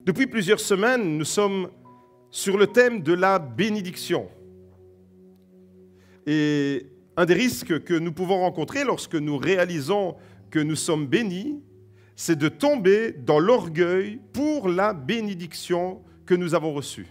Depuis plusieurs semaines, nous sommes sur le thème de la bénédiction. Et un des risques que nous pouvons rencontrer lorsque nous réalisons que nous sommes bénis, c'est de tomber dans l'orgueil pour la bénédiction que nous avons reçue.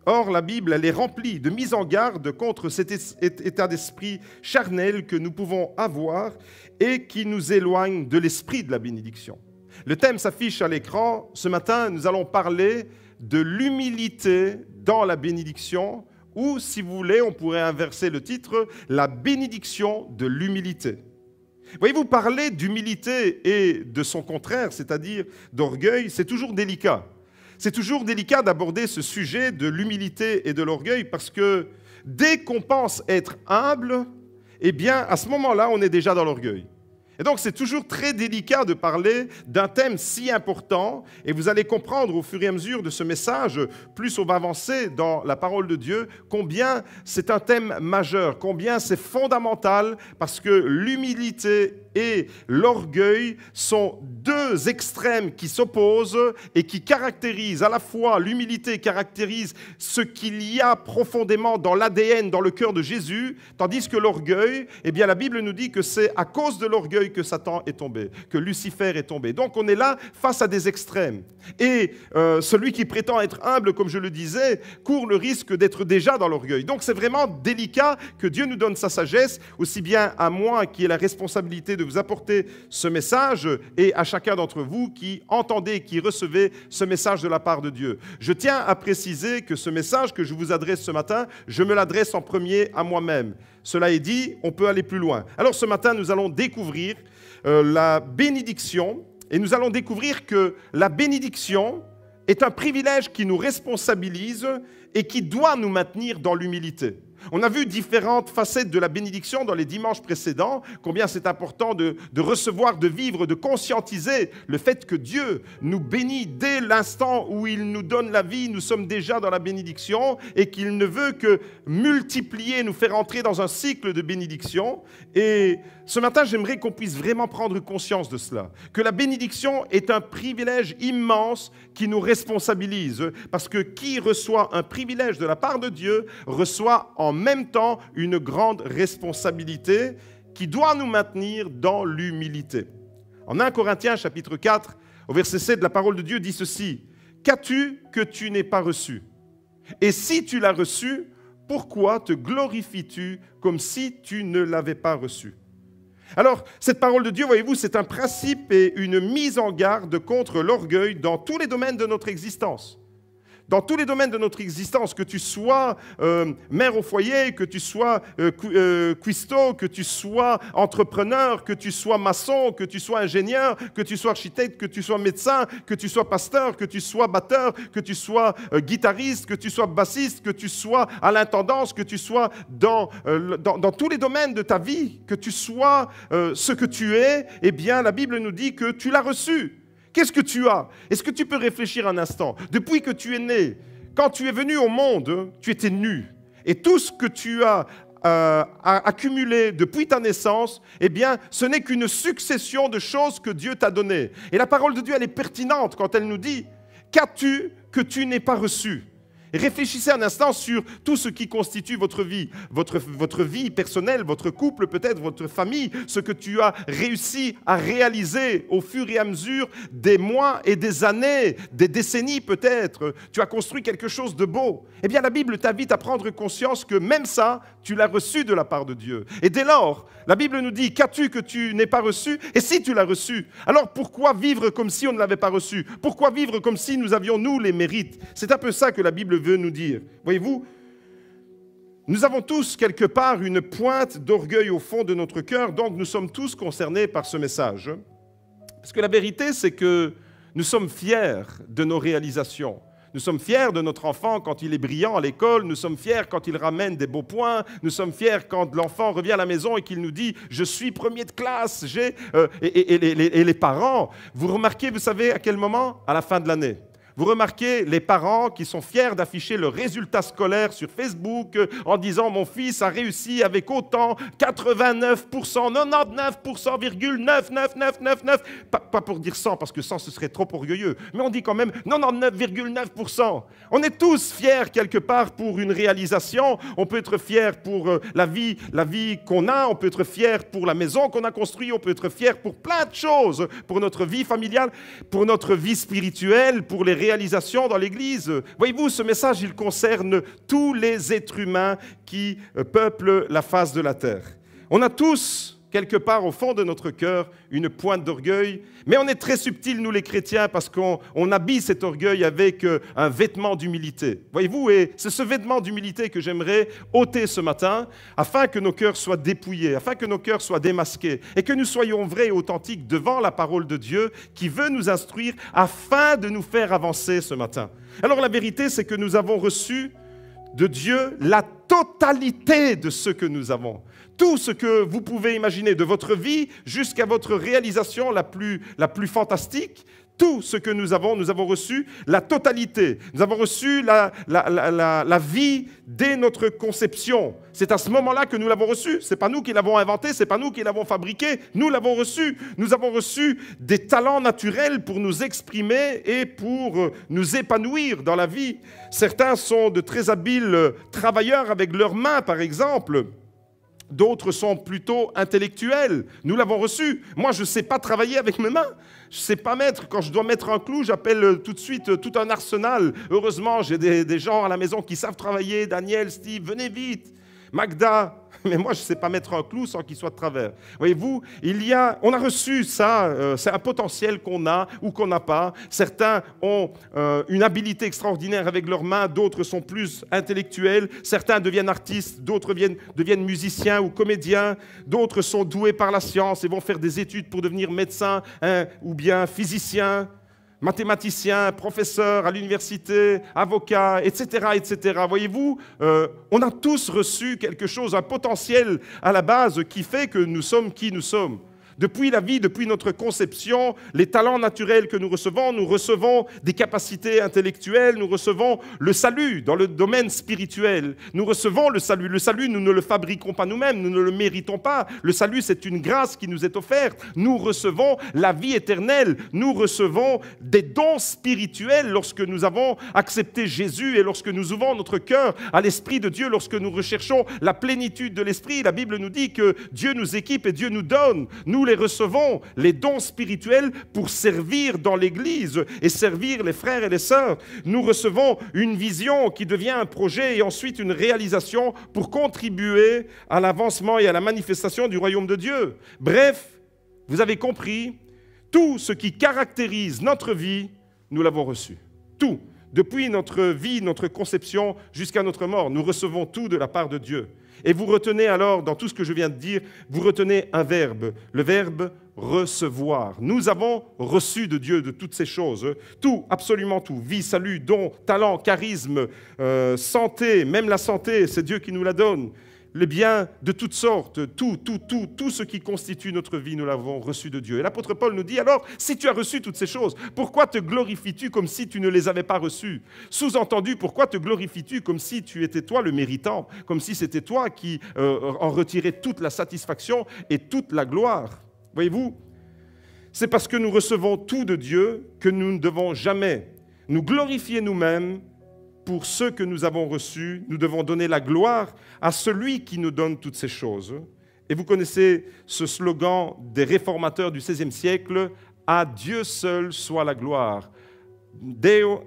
Or, la Bible, elle est remplie de mises en garde contre cet état d'esprit charnel que nous pouvons avoir et qui nous éloigne de l'esprit de la bénédiction. Le thème s'affiche à l'écran. Ce matin, nous allons parler de l'humilité dans la bénédiction, ou, si vous voulez, on pourrait inverser le titre, la bénédiction de l'humilité. Voyez-vous, parler d'humilité et de son contraire, c'est-à-dire d'orgueil, c'est toujours délicat. C'est toujours délicat d'aborder ce sujet de l'humilité et de l'orgueil parce que dès qu'on pense être humble, eh bien, à ce moment-là, on est déjà dans l'orgueil. Et donc, c'est toujours très délicat de parler d'un thème si important. Et vous allez comprendre au fur et à mesure de ce message, plus on va avancer dans la parole de Dieu, combien c'est un thème majeur, combien c'est fondamental, parce que l'humilité et l'orgueil sont deux extrêmes qui s'opposent et qui caractérisent à la fois, l'humilité caractérise ce qu'il y a profondément dans l'ADN, dans le cœur de Jésus, tandis que l'orgueil, eh bien la Bible nous dit que c'est à cause de l'orgueil que Satan est tombé, que Lucifer est tombé. Donc on est là face à des extrêmes. Et celui qui prétend être humble, comme je le disais, court le risque d'être déjà dans l'orgueil. Donc c'est vraiment délicat que Dieu nous donne sa sagesse, aussi bien à moi qui ai la responsabilité de vous apporter ce message et à chacun d'entre vous qui entendez, qui recevez ce message de la part de Dieu. Je tiens à préciser que ce message que je vous adresse ce matin, je me l'adresse en premier à moi-même. Cela est dit, on peut aller plus loin. Alors ce matin, nous allons découvrir la bénédiction et nous allons découvrir que la bénédiction est un privilège qui nous responsabilise et qui doit nous maintenir dans l'humilité. On a vu différentes facettes de la bénédiction dans les dimanches précédents, combien c'est important de recevoir, de vivre, de conscientiser le fait que Dieu nous bénit dès l'instant où il nous donne la vie, nous sommes déjà dans la bénédiction et qu'il ne veut que multiplier, nous faire entrer dans un cycle de bénédiction. Et ce matin, j'aimerais qu'on puisse vraiment prendre conscience de cela, que la bénédiction est un privilège immense qui nous responsabilise, parce que qui reçoit un privilège de la part de Dieu reçoit en même temps une grande responsabilité qui doit nous maintenir dans l'humilité. En 1 Corinthiens chapitre 4, au verset 7, la parole de Dieu dit ceci: « Qu'as-tu que tu n'aies pas reçu? Et si tu l'as reçu, pourquoi te glorifies-tu comme si tu ne l'avais pas reçu ?» Alors, cette parole de Dieu, voyez-vous, c'est un principe et une mise en garde contre l'orgueil dans tous les domaines de notre existence. Dans tous les domaines de notre existence, que tu sois mère au foyer, que tu sois cuistot, que tu sois entrepreneur, que tu sois maçon, que tu sois ingénieur, que tu sois architecte, que tu sois médecin, que tu sois pasteur, que tu sois batteur, que tu sois guitariste, que tu sois bassiste, que tu sois à l'intendance, que tu sois dans tous les domaines de ta vie, que tu sois ce que tu es, eh bien la Bible nous dit que tu l'as reçu. Qu'est-ce que tu as? Est-ce que tu peux réfléchir un instant? Depuis que tu es né, quand tu es venu au monde, tu étais nu. Et tout ce que tu as accumulé depuis ta naissance, eh bien, ce n'est qu'une succession de choses que Dieu t'a données. Et la parole de Dieu, elle est pertinente quand elle nous dit « Qu'as-tu que tu n'aies pas reçu ?» Et réfléchissez un instant sur tout ce qui constitue votre vie, votre vie personnelle, votre couple peut-être, votre famille, ce que tu as réussi à réaliser au fur et à mesure des mois et des années, des décennies peut-être. Tu as construit quelque chose de beau. Eh bien, la Bible t'invite à prendre conscience que même ça, tu l'as reçu de la part de Dieu. Et dès lors, la Bible nous dit, qu'as-tu que tu n'aies pas reçu? Et si tu l'as reçu, alors pourquoi vivre comme si on ne l'avait pas reçu? Pourquoi vivre comme si nous avions, nous, les mérites? C'est un peu ça que la Bible veut nous dire. Voyez-vous, nous avons tous quelque part une pointe d'orgueil au fond de notre cœur, donc nous sommes tous concernés par ce message. Parce que la vérité, c'est que nous sommes fiers de nos réalisations. Nous sommes fiers de notre enfant quand il est brillant à l'école, nous sommes fiers quand il ramène des beaux points, nous sommes fiers quand l'enfant revient à la maison et qu'il nous dit « je suis premier de classe ». Et les parents, vous remarquez, vous savez à quel moment? À la fin de l'année. Vous remarquez les parents qui sont fiers d'afficher leurs résultats scolaires sur Facebook en disant « Mon fils a réussi avec autant, 89%, 99,99999 ». Pas pour dire 100, parce que 100, ce serait trop orgueilleux. Mais on dit quand même 99,9%. On est tous fiers quelque part pour une réalisation. On peut être fier pour la vie qu'on a. On peut être fier pour la maison qu'on a construite. On peut être fier pour plein de choses. Pour notre vie familiale, pour notre vie spirituelle, pour les réalisations dans l'Église. Voyez-vous, ce message, il concerne tous les êtres humains qui peuplent la face de la terre. On a tous, quelque part au fond de notre cœur, une pointe d'orgueil, mais on est très subtils, nous les chrétiens, parce qu'on habille cet orgueil avec un vêtement d'humilité. Voyez-vous, et c'est ce vêtement d'humilité que j'aimerais ôter ce matin, afin que nos cœurs soient dépouillés, afin que nos cœurs soient démasqués, et que nous soyons vrais et authentiques devant la parole de Dieu, qui veut nous instruire, afin de nous faire avancer ce matin. Alors la vérité, c'est que nous avons reçu de Dieu la totalité de ce que nous avons. Tout ce que vous pouvez imaginer de votre vie jusqu'à votre réalisation la plus fantastique, tout ce que nous avons reçu la totalité. Nous avons reçu la vie dès notre conception. C'est à ce moment-là que nous l'avons reçu. Ce n'est pas nous qui l'avons inventé, ce n'est pas nous qui l'avons fabriqué. Nous l'avons reçu. Nous avons reçu des talents naturels pour nous exprimer et pour nous épanouir dans la vie. Certains sont de très habiles travailleurs avec leurs mains, par exemple. D'autres sont plutôt intellectuels. Nous l'avons reçu. Moi, je ne sais pas travailler avec mes mains. Je ne sais pas mettre. Quand je dois mettre un clou, j'appelle tout de suite tout un arsenal. Heureusement, j'ai des gens à la maison qui savent travailler. Daniel, Steve, venez vite. Magda. Mais moi, je ne sais pas mettre un clou sans qu'il soit de travers. Voyez-vous, on a reçu ça, c'est un potentiel qu'on a ou qu'on n'a pas. Certains ont une habileté extraordinaire avec leurs mains, d'autres sont plus intellectuels. Certains deviennent artistes, d'autres deviennent musiciens ou comédiens. D'autres sont doués par la science et vont faire des études pour devenir médecin ou bien physicien. Mathématiciens, professeurs à l'université, avocats, etc., etc. Voyez-vous, on a tous reçu quelque chose, un potentiel à la base qui fait que nous sommes qui nous sommes. Depuis la vie, depuis notre conception, les talents naturels que nous recevons des capacités intellectuelles, nous recevons le salut dans le domaine spirituel. Nous recevons le salut. Le salut, nous ne le fabriquons pas nous-mêmes, nous ne le méritons pas. Le salut, c'est une grâce qui nous est offerte. Nous recevons la vie éternelle. Nous recevons des dons spirituels lorsque nous avons accepté Jésus et lorsque nous ouvrons notre cœur à l'Esprit de Dieu, lorsque nous recherchons la plénitude de l'Esprit. La Bible nous dit que Dieu nous équipe et Dieu nous donne. Nous les recevons, les dons spirituels, pour servir dans l'Église et servir les frères et les sœurs. Nous recevons une vision qui devient un projet et ensuite une réalisation pour contribuer à l'avancement et à la manifestation du royaume de Dieu. Bref, vous avez compris, tout ce qui caractérise notre vie, nous l'avons reçu. Tout. Depuis notre vie, notre conception, jusqu'à notre mort, nous recevons tout de la part de Dieu. Et vous retenez alors, dans tout ce que je viens de dire, vous retenez un verbe, le verbe recevoir. Nous avons reçu de Dieu de toutes ces choses, tout, absolument tout, vie, salut, don, talent, charisme, santé, même la santé, c'est Dieu qui nous la donne. Les biens de toutes sortes, tout ce qui constitue notre vie, nous l'avons reçu de Dieu. Et l'apôtre Paul nous dit, alors, si tu as reçu toutes ces choses, pourquoi te glorifies-tu comme si tu ne les avais pas reçues? Sous-entendu, pourquoi te glorifies-tu comme si tu étais toi le méritant, comme si c'était toi qui en retirais toute la satisfaction et toute la gloire? Voyez-vous, c'est parce que nous recevons tout de Dieu que nous ne devons jamais nous glorifier nous-mêmes. Pour ceux que nous avons reçus, nous devons donner la gloire à celui qui nous donne toutes ces choses. Et vous connaissez ce slogan des réformateurs du XVIe siècle, « À Dieu seul soit la gloire ». Deo,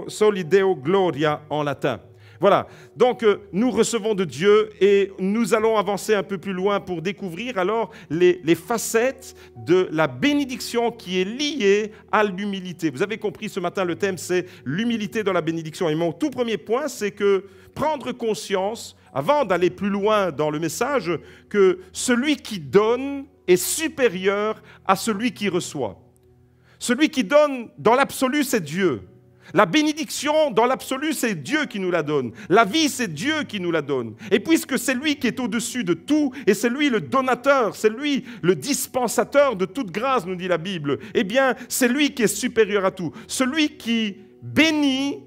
soli Deo gloria en latin. Voilà, donc nous recevons de Dieu et nous allons avancer un peu plus loin pour découvrir alors les facettes de la bénédiction qui est liée à l'humilité. Vous avez compris, ce matin, le thème, c'est l'humilité dans la bénédiction. Et mon tout premier point, c'est que prendre conscience, avant d'aller plus loin dans le message, que celui qui donne est supérieur à celui qui reçoit. Celui qui donne, dans l'absolu, c'est Dieu. La bénédiction, dans l'absolu, c'est Dieu qui nous la donne. La vie, c'est Dieu qui nous la donne. Et puisque c'est lui qui est au-dessus de tout, et c'est lui le donateur, c'est lui le dispensateur de toute grâce, nous dit la Bible, eh bien, c'est lui qui est supérieur à tout. Celui qui béni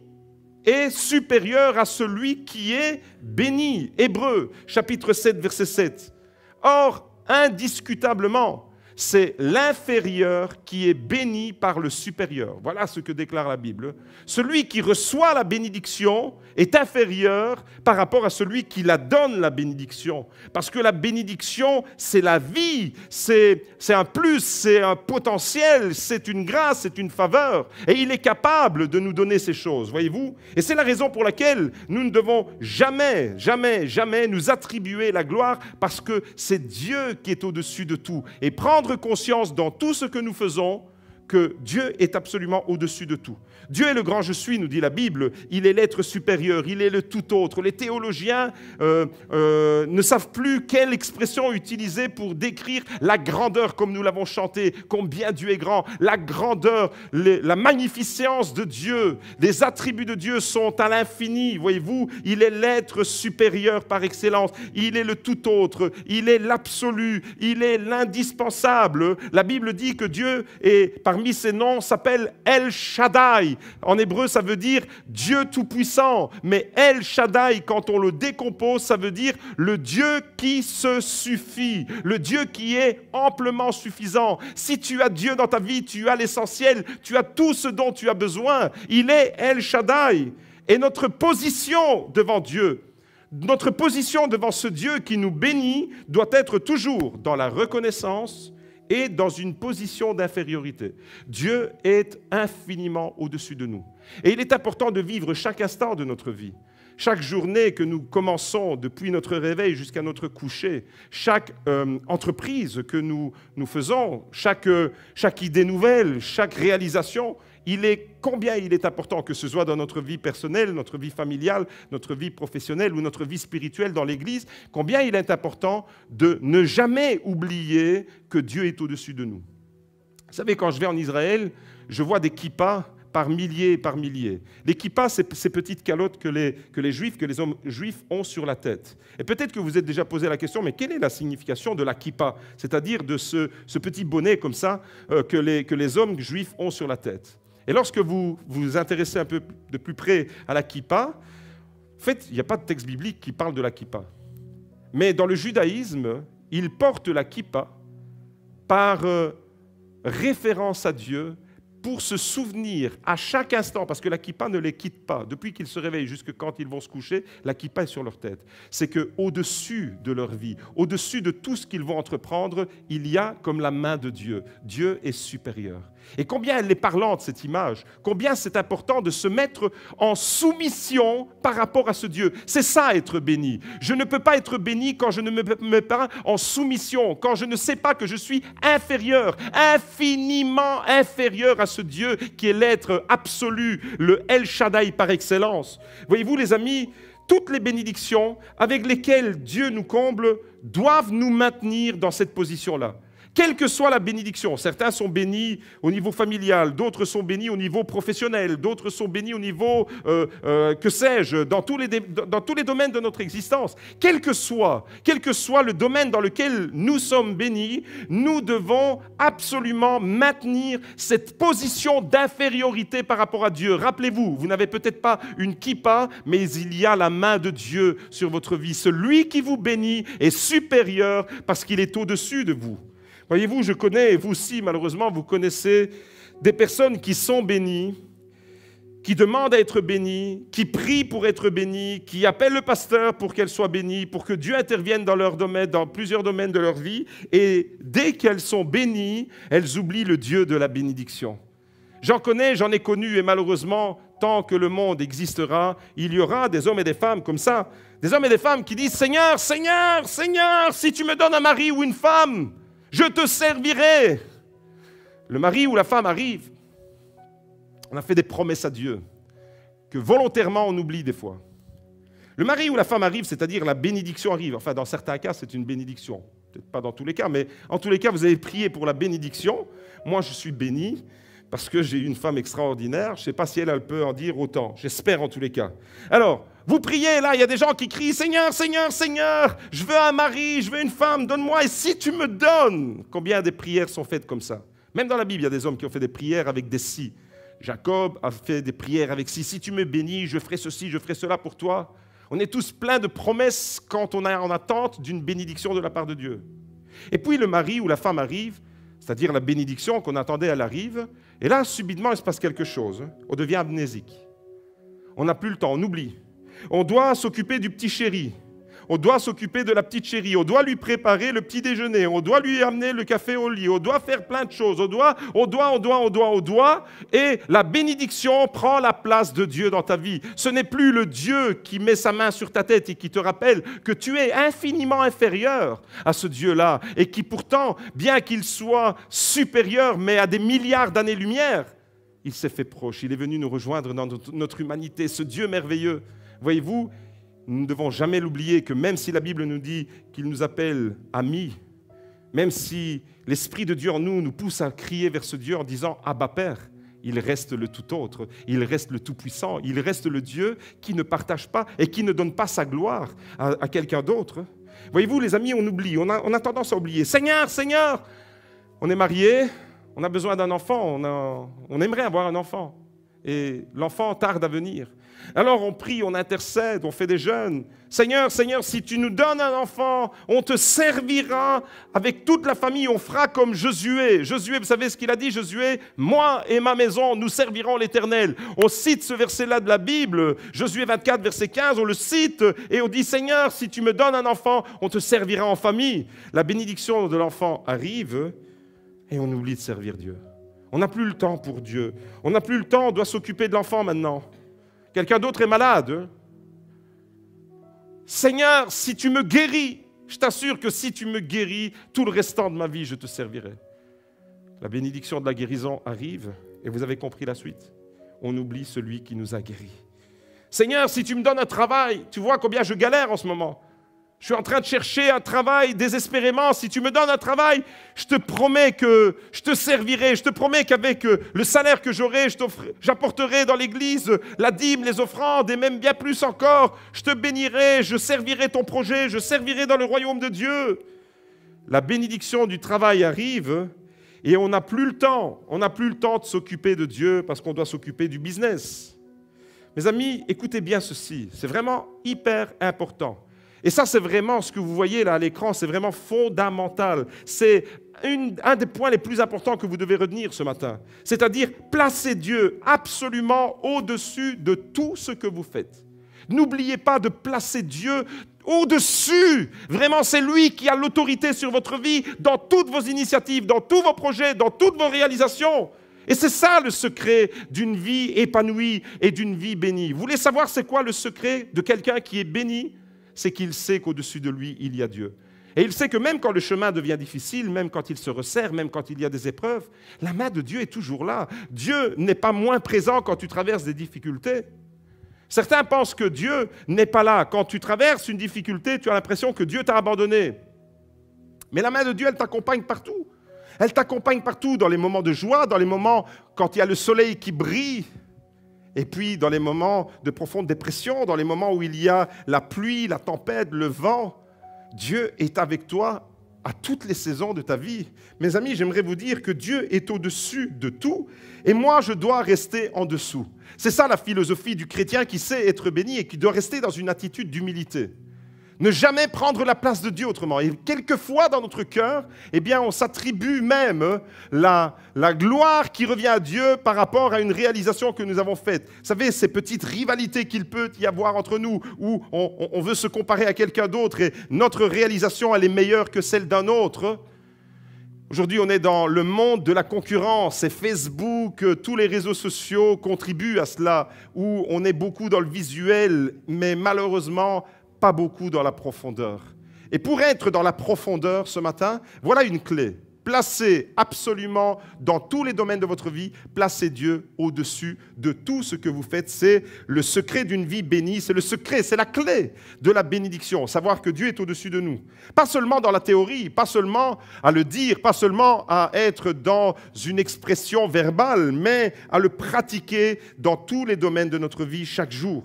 est supérieur à celui qui est béni. Hébreux, chapitre 7, verset 7. Or, indiscutablement, c'est l'inférieur qui est béni par le supérieur. Voilà ce que déclare la Bible. Celui qui reçoit la bénédiction est inférieur par rapport à celui qui la donne, la bénédiction. Parce que la bénédiction, c'est la vie, c'est un plus, c'est un potentiel, c'est une grâce, c'est une faveur. Et il est capable de nous donner ces choses, voyez-vous? Et c'est la raison pour laquelle nous ne devons jamais, jamais, jamais nous attribuer la gloire, parce que c'est Dieu qui est au-dessus de tout. Et prendre conscience dans tout ce que nous faisons que Dieu est absolument au-dessus de tout. Dieu est le grand je suis, nous dit la Bible. Il est l'être supérieur, il est le tout autre. Les théologiens ne savent plus quelle expression utiliser pour décrire la grandeur, comme nous l'avons chanté, combien Dieu est grand, la grandeur, la magnificence de Dieu. Les attributs de Dieu sont à l'infini, voyez-vous. Il est l'être supérieur par excellence, il est le tout autre, il est l'absolu, il est l'indispensable. La Bible dit que Dieu est, parmi ses noms, s'appelle El Shaddai. En hébreu, ça veut dire Dieu tout-puissant. Mais El Shaddai, quand on le décompose, ça veut dire le Dieu qui se suffit, le Dieu qui est amplement suffisant. Si tu as Dieu dans ta vie, tu as l'essentiel, tu as tout ce dont tu as besoin. Il est El Shaddai. Et notre position devant Dieu, notre position devant ce Dieu qui nous bénit, doit être toujours dans la reconnaissance et dans une position d'infériorité. Dieu est infiniment au-dessus de nous. Et il est important de vivre chaque instant de notre vie. Chaque journée que nous commençons, depuis notre réveil jusqu'à notre coucher, chaque entreprise que nous faisons, chaque idée nouvelle, chaque réalisation, combien il est important que ce soit dans notre vie personnelle, notre vie familiale, notre vie professionnelle ou notre vie spirituelle dans l'Église, combien il est important de ne jamais oublier que Dieu est au-dessus de nous. Vous savez, quand je vais en Israël, je vois des kippas par milliers et par milliers. Les kippas, c'est ces petites calottes que les hommes juifs ont sur la tête. Et peut-être que vous êtes déjà posé la question, mais quelle est la signification de la kippa, c'est-à-dire de ce petit bonnet comme ça que les hommes juifs ont sur la tête? Et lorsque vous vous intéressez un peu de plus près à la kippa, en fait, il n'y a pas de texte biblique qui parle de la kippa. Mais dans le judaïsme, ils portent la kippa par référence à Dieu, pour se souvenir à chaque instant, parce que la kippa ne les quitte pas, depuis qu'ils se réveillent jusqu'à quand ils vont se coucher, la kippa est sur leur tête. C'est qu'au-dessus de leur vie, au-dessus de tout ce qu'ils vont entreprendre, il y a comme la main de Dieu. Dieu est supérieur. Et combien elle est parlante, cette image, combien c'est important de se mettre en soumission par rapport à ce Dieu. C'est ça, être béni. Je ne peux pas être béni quand je ne me mets pas en soumission, quand je ne sais pas que je suis inférieur, infiniment inférieur à ce Dieu qui est l'être absolu, le El Shaddai par excellence. Voyez-vous, les amis, toutes les bénédictions avec lesquelles Dieu nous comble doivent nous maintenir dans cette position-là. Quelle que soit la bénédiction, certains sont bénis au niveau familial, d'autres sont bénis au niveau professionnel, d'autres sont bénis au niveau, que sais-je, dans tous les domaines de notre existence. Quel que soit le domaine dans lequel nous sommes bénis, nous devons absolument maintenir cette position d'infériorité par rapport à Dieu. Rappelez-vous, vous n'avez peut-être pas une kippa, mais il y a la main de Dieu sur votre vie. Celui qui vous bénit est supérieur parce qu'il est au-dessus de vous. Voyez-vous, je connais, et vous aussi, malheureusement, vous connaissez des personnes qui sont bénies, qui demandent à être bénies, qui prient pour être bénies, qui appellent le pasteur pour qu'elles soient bénies, pour que Dieu intervienne dans leur domaine, dans plusieurs domaines de leur vie. Et dès qu'elles sont bénies, elles oublient le Dieu de la bénédiction. J'en connais, j'en ai connu, et malheureusement, tant que le monde existera, il y aura des hommes et des femmes comme ça, des hommes et des femmes qui disent « Seigneur, Seigneur, Seigneur, si tu me donnes un mari ou une femme, je te servirai. » Le mari ou la femme arrive. On a fait des promesses à Dieu que volontairement on oublie des fois. Le mari ou la femme arrive, c'est-à-dire la bénédiction arrive. Enfin, dans certains cas, c'est une bénédiction. Peut-être pas dans tous les cas, mais en tous les cas, vous avez prié pour la bénédiction. Moi, je suis béni parce que j'ai une femme extraordinaire. Je ne sais pas si elle peut en dire autant. J'espère en tous les cas. Alors, vous priez, là, il y a des gens qui crient « Seigneur, Seigneur, Seigneur, je veux un mari, je veux une femme, donne-moi, et si tu me donnes » Combien de prières sont faites comme ça? Même dans la Bible, il y a des hommes qui ont fait des prières avec des « si ». Jacob a fait des prières avec si tu me bénis, je ferai ceci, je ferai cela pour toi. On est tous pleins de promesses quand on est en attente d'une bénédiction de la part de Dieu. Et puis le mari ou la femme arrive, c'est-à-dire la bénédiction qu'on attendait, elle arrive, et là, subitement, il se passe quelque chose. On devient amnésique. On n'a plus le temps, on oublie. On doit s'occuper du petit chéri. On doit s'occuper de la petite chérie. On doit lui préparer le petit déjeuner. On doit lui amener le café au lit. On doit faire plein de choses. On doit. Et la bénédiction prend la place de Dieu dans ta vie. Ce n'est plus le Dieu qui met sa main sur ta tête et qui te rappelle que tu es infiniment inférieur à ce Dieu-là et qui pourtant, bien qu'il soit supérieur, mais à des milliards d'années-lumière, il s'est fait proche. Il est venu nous rejoindre dans notre humanité. Ce Dieu merveilleux, voyez-vous, nous ne devons jamais l'oublier que même si la Bible nous dit qu'il nous appelle amis, même si l'Esprit de Dieu en nous pousse à crier vers ce Dieu en disant « Abba Père », il reste le tout autre, il reste le tout-puissant, il reste le Dieu qui ne partage pas et qui ne donne pas sa gloire à quelqu'un d'autre. Voyez-vous, les amis, on oublie, on a tendance à oublier. « Seigneur, Seigneur !» On est marié, on a besoin d'un enfant, on aimerait avoir un enfant. Et l'enfant tarde à venir. Alors on prie, on intercède, on fait des jeûnes. Seigneur, Seigneur, si tu nous donnes un enfant, on te servira avec toute la famille, on fera comme Josué. Josué, vous savez ce qu'il a dit, Josué? Moi et ma maison, nous servirons l'Éternel. On cite ce verset-là de la Bible, Josué 24, verset 15, on le cite et on dit, Seigneur, si tu me donnes un enfant, on te servira en famille. La bénédiction de l'enfant arrive et on oublie de servir Dieu. On n'a plus le temps pour Dieu. On n'a plus le temps, on doit s'occuper de l'enfant maintenant. Quelqu'un d'autre est malade. Seigneur, si tu me guéris, je t'assure que si tu me guéris, tout le restant de ma vie, je te servirai. La bénédiction de la guérison arrive et vous avez compris la suite. On oublie celui qui nous a guéris. Seigneur, si tu me donnes un travail, tu vois combien je galère en ce moment. Je suis en train de chercher un travail désespérément. Si tu me donnes un travail, je te promets que je te servirai. Je te promets qu'avec le salaire que j'aurai, j'apporterai dans l'église la dîme, les offrandes et même bien plus encore. Je te bénirai, je servirai ton projet, je servirai dans le royaume de Dieu. La bénédiction du travail arrive et on n'a plus le temps. On n'a plus le temps de s'occuper de Dieu parce qu'on doit s'occuper du business. Mes amis, écoutez bien ceci. C'est vraiment hyper important. Et ça, c'est vraiment ce que vous voyez là à l'écran, c'est vraiment fondamental. C'est un des points les plus importants que vous devez retenir ce matin. C'est-à-dire, placez Dieu absolument au-dessus de tout ce que vous faites. N'oubliez pas de placer Dieu au-dessus. Vraiment, c'est lui qui a l'autorité sur votre vie, dans toutes vos initiatives, dans tous vos projets, dans toutes vos réalisations. Et c'est ça le secret d'une vie épanouie et d'une vie bénie. Vous voulez savoir c'est quoi le secret de quelqu'un qui est béni? C'est qu'il sait qu'au-dessus de lui, il y a Dieu. Et il sait que même quand le chemin devient difficile, même quand il se resserre, même quand il y a des épreuves, la main de Dieu est toujours là. Dieu n'est pas moins présent quand tu traverses des difficultés. Certains pensent que Dieu n'est pas là. Quand tu traverses une difficulté, tu as l'impression que Dieu t'a abandonné. Mais la main de Dieu, elle t'accompagne partout. Elle t'accompagne partout, dans les moments de joie, dans les moments quand il y a le soleil qui brille. Et puis, dans les moments de profonde dépression, dans les moments où il y a la pluie, la tempête, le vent, Dieu est avec toi à toutes les saisons de ta vie. Mes amis, j'aimerais vous dire que Dieu est au-dessus de tout et moi, je dois rester en dessous. C'est ça la philosophie du chrétien qui sait être béni et qui doit rester dans une attitude d'humilité. Ne jamais prendre la place de Dieu autrement. Et quelquefois, dans notre cœur, eh bien, on s'attribue même la gloire qui revient à Dieu par rapport à une réalisation que nous avons faite. Vous savez, ces petites rivalités qu'il peut y avoir entre nous, où on veut se comparer à quelqu'un d'autre et notre réalisation, elle est meilleure que celle d'un autre. Aujourd'hui, on est dans le monde de la concurrence et Facebook, tous les réseaux sociaux contribuent à cela, où on est beaucoup dans le visuel, mais malheureusement, pas beaucoup dans la profondeur. Et pour être dans la profondeur ce matin, voilà une clé. Placez absolument dans tous les domaines de votre vie, placez Dieu au-dessus de tout ce que vous faites. C'est le secret d'une vie bénie, c'est le secret, c'est la clé de la bénédiction. Savoir que Dieu est au-dessus de nous. Pas seulement dans la théorie, pas seulement à le dire, pas seulement à être dans une expression verbale, mais à le pratiquer dans tous les domaines de notre vie chaque jour.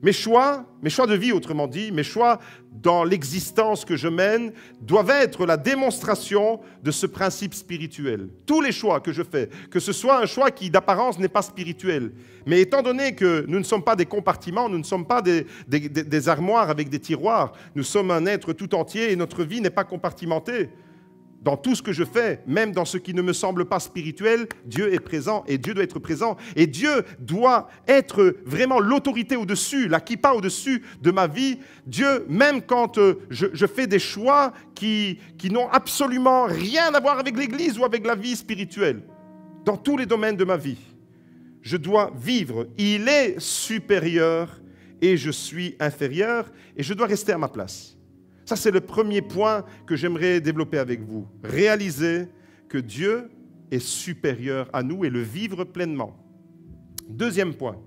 Mes choix de vie, autrement dit, mes choix dans l'existence que je mène doivent être la démonstration de ce principe spirituel. Tous les choix que je fais, que ce soit un choix qui d'apparence n'est pas spirituel, mais étant donné que nous ne sommes pas des compartiments, nous ne sommes pas des armoires avec des tiroirs, nous sommes un être tout entier et notre vie n'est pas compartimentée. Dans tout ce que je fais, même dans ce qui ne me semble pas spirituel, Dieu est présent et Dieu doit être présent. Et Dieu doit être vraiment l'autorité au-dessus, la kippa au-dessus de ma vie. Dieu, même quand je fais des choix qui n'ont absolument rien à voir avec l'Église ou avec la vie spirituelle, dans tous les domaines de ma vie, je dois vivre. Il est supérieur et je suis inférieur et je dois rester à ma place. Ça, c'est le premier point que j'aimerais développer avec vous. Réaliser que Dieu est supérieur à nous et le vivre pleinement. Deuxième point,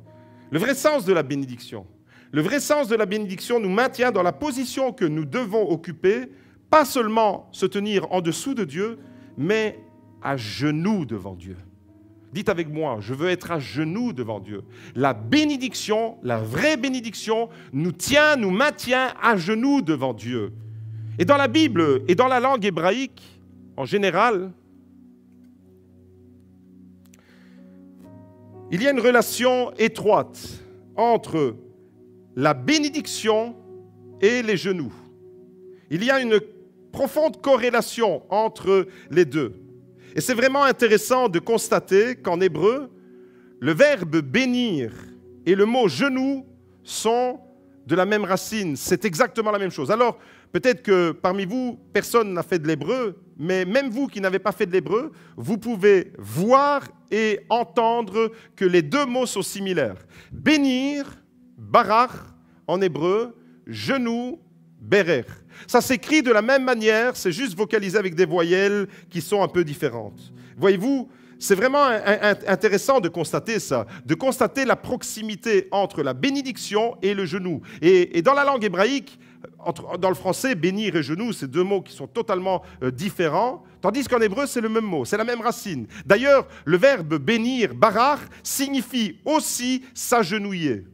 le vrai sens de la bénédiction. Le vrai sens de la bénédiction nous maintient dans la position que nous devons occuper, pas seulement se tenir en dessous de Dieu, mais à genoux devant Dieu. Dites avec moi, je veux être à genoux devant Dieu. La bénédiction, la vraie bénédiction, nous maintient à genoux devant Dieu. Et dans la Bible et dans la langue hébraïque, en général, il y a une relation étroite entre la bénédiction et les genoux. Il y a une profonde corrélation entre les deux. Et c'est vraiment intéressant de constater qu'en hébreu, le verbe bénir et le mot genou sont de la même racine. C'est exactement la même chose. Alors, peut-être que parmi vous, personne n'a fait de l'hébreu, mais même vous qui n'avez pas fait de l'hébreu, vous pouvez voir et entendre que les deux mots sont similaires. Bénir, barach en hébreu, genou, berer. Ça s'écrit de la même manière, c'est juste vocalisé avec des voyelles qui sont un peu différentes. Voyez-vous, c'est vraiment intéressant de constater ça, de constater la proximité entre la bénédiction et le genou. Et dans la langue hébraïque, dans le français, bénir et genou, c'est deux mots qui sont totalement différents, tandis qu'en hébreu, c'est le même mot, c'est la même racine. D'ailleurs, le verbe bénir, barach, signifie aussi s'agenouiller.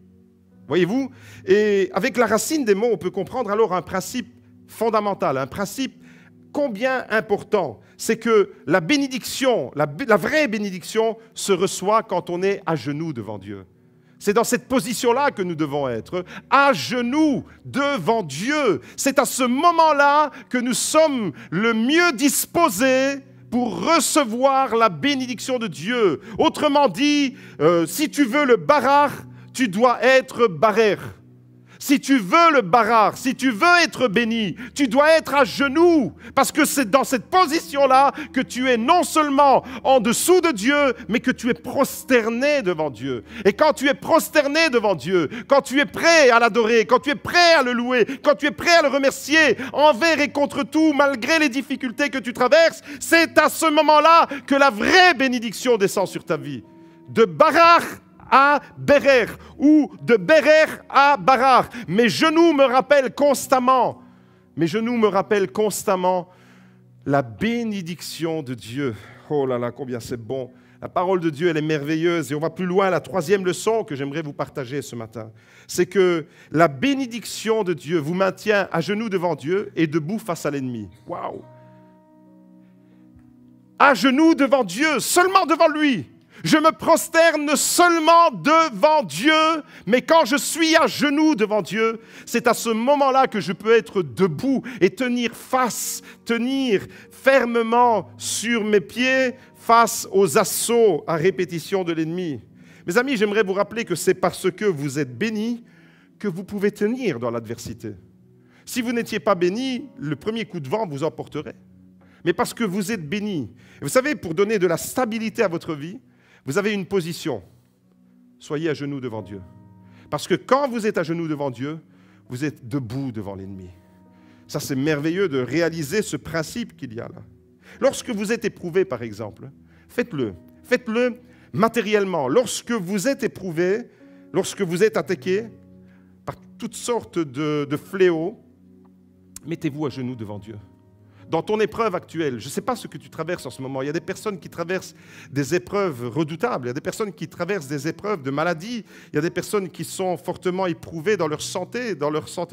Voyez-vous? Et avec la racine des mots, on peut comprendre alors un principe fondamental, un principe combien important. C'est que la bénédiction, la vraie bénédiction se reçoit quand on est à genoux devant Dieu. C'est dans cette position-là que nous devons être, à genoux devant Dieu. C'est à ce moment-là que nous sommes le mieux disposés pour recevoir la bénédiction de Dieu. Autrement dit, si tu veux le barach, tu dois être barer. Si tu veux le barach, si tu veux être béni, tu dois être à genoux. Parce que c'est dans cette position-là que tu es non seulement en dessous de Dieu, mais que tu es prosterné devant Dieu. Et quand tu es prosterné devant Dieu, quand tu es prêt à l'adorer, quand tu es prêt à le louer, quand tu es prêt à le remercier, envers et contre tout, malgré les difficultés que tu traverses, c'est à ce moment-là que la vraie bénédiction descend sur ta vie. De barach à berer ou de berer à barach. Mes genoux me rappellent constamment la bénédiction de Dieu. Oh là là, combien c'est bon. La parole de Dieu, elle est merveilleuse. Et on va plus loin. La troisième leçon que j'aimerais vous partager ce matin, c'est que la bénédiction de Dieu vous maintient à genoux devant Dieu et debout face à l'ennemi. Waouh! À genoux devant Dieu, seulement devant lui. Je me prosterne seulement devant Dieu, mais quand je suis à genoux devant Dieu, c'est à ce moment-là que je peux être debout et tenir fermement sur mes pieds face aux assauts à répétition de l'ennemi. Mes amis, j'aimerais vous rappeler que c'est parce que vous êtes bénis que vous pouvez tenir dans l'adversité. Si vous n'étiez pas bénis, le premier coup de vent vous emporterait. Mais parce que vous êtes bénis. Vous savez, pour donner de la stabilité à votre vie, vous avez une position. Soyez à genoux devant Dieu. Parce que quand vous êtes à genoux devant Dieu, vous êtes debout devant l'ennemi. Ça, c'est merveilleux de réaliser ce principe qu'il y a là. Lorsque vous êtes éprouvé, par exemple, faites-le. Faites-le matériellement. Lorsque vous êtes éprouvé, lorsque vous êtes attaqué par toutes sortes de fléaux, mettez-vous à genoux devant Dieu. dans ton épreuve actuelle. Je ne sais pas ce que tu traverses en ce moment. Il y a des personnes qui traversent des épreuves redoutables. Il y a des personnes qui traversent des épreuves de maladie. Il y a des personnes qui sont fortement éprouvées dans leur santé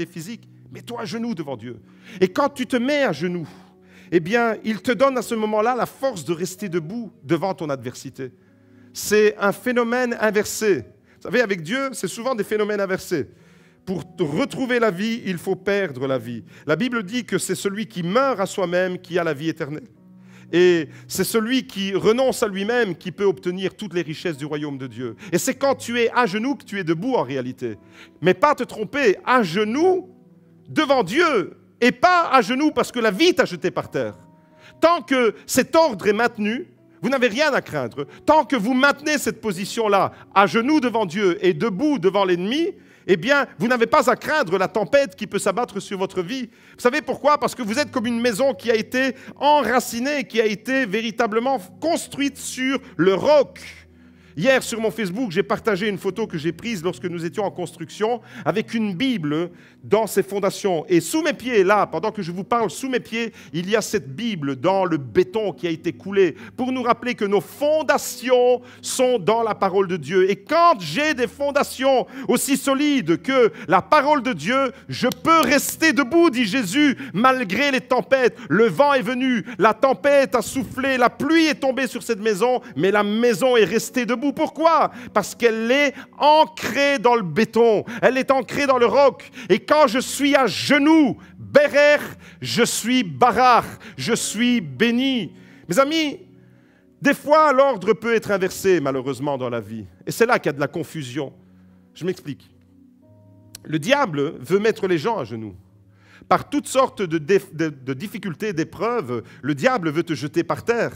physique. Mets-toi à genoux devant Dieu. Et quand tu te mets à genoux, eh bien, il te donne à ce moment-là la force de rester debout devant ton adversité. C'est un phénomène inversé. Vous savez, avec Dieu, c'est souvent des phénomènes inversés. Pour retrouver la vie, il faut perdre la vie. La Bible dit que c'est celui qui meurt à soi-même qui a la vie éternelle. Et c'est celui qui renonce à lui-même qui peut obtenir toutes les richesses du royaume de Dieu. Et c'est quand tu es à genoux que tu es debout en réalité. Mais pas te tromper, à genoux devant Dieu. Et pas à genoux parce que la vie t'a jeté par terre. Tant que cet ordre est maintenu, vous n'avez rien à craindre. Tant que vous maintenez cette position-là, à genoux devant Dieu et debout devant l'ennemi, eh bien, vous n'avez pas à craindre la tempête qui peut s'abattre sur votre vie. Vous savez pourquoi? Parce que vous êtes comme une maison qui a été enracinée, qui a été véritablement construite sur le roc. Hier, sur mon Facebook, j'ai partagé une photo que j'ai prise lorsque nous étions en construction avec une Bible dans ses fondations. Et sous mes pieds, là, pendant que je vous parle, sous mes pieds, il y a cette Bible dans le béton qui a été coulé pour nous rappeler que nos fondations sont dans la parole de Dieu. Et quand j'ai des fondations aussi solides que la parole de Dieu, je peux rester debout, dit Jésus, malgré les tempêtes. Le vent est venu, la tempête a soufflé, la pluie est tombée sur cette maison, mais la maison est restée debout. Pourquoi? Parce qu'elle est ancrée dans le béton, elle est ancrée dans le roc. Et quand je suis à genoux, Bérer, je suis Barar, je suis béni. Mes amis, des fois, l'ordre peut être inversé, malheureusement, dans la vie. Et c'est là qu'il y a de la confusion. Je m'explique. Le diable veut mettre les gens à genoux. Par toutes sortes de difficultés, d'épreuves, le diable veut te jeter par terre.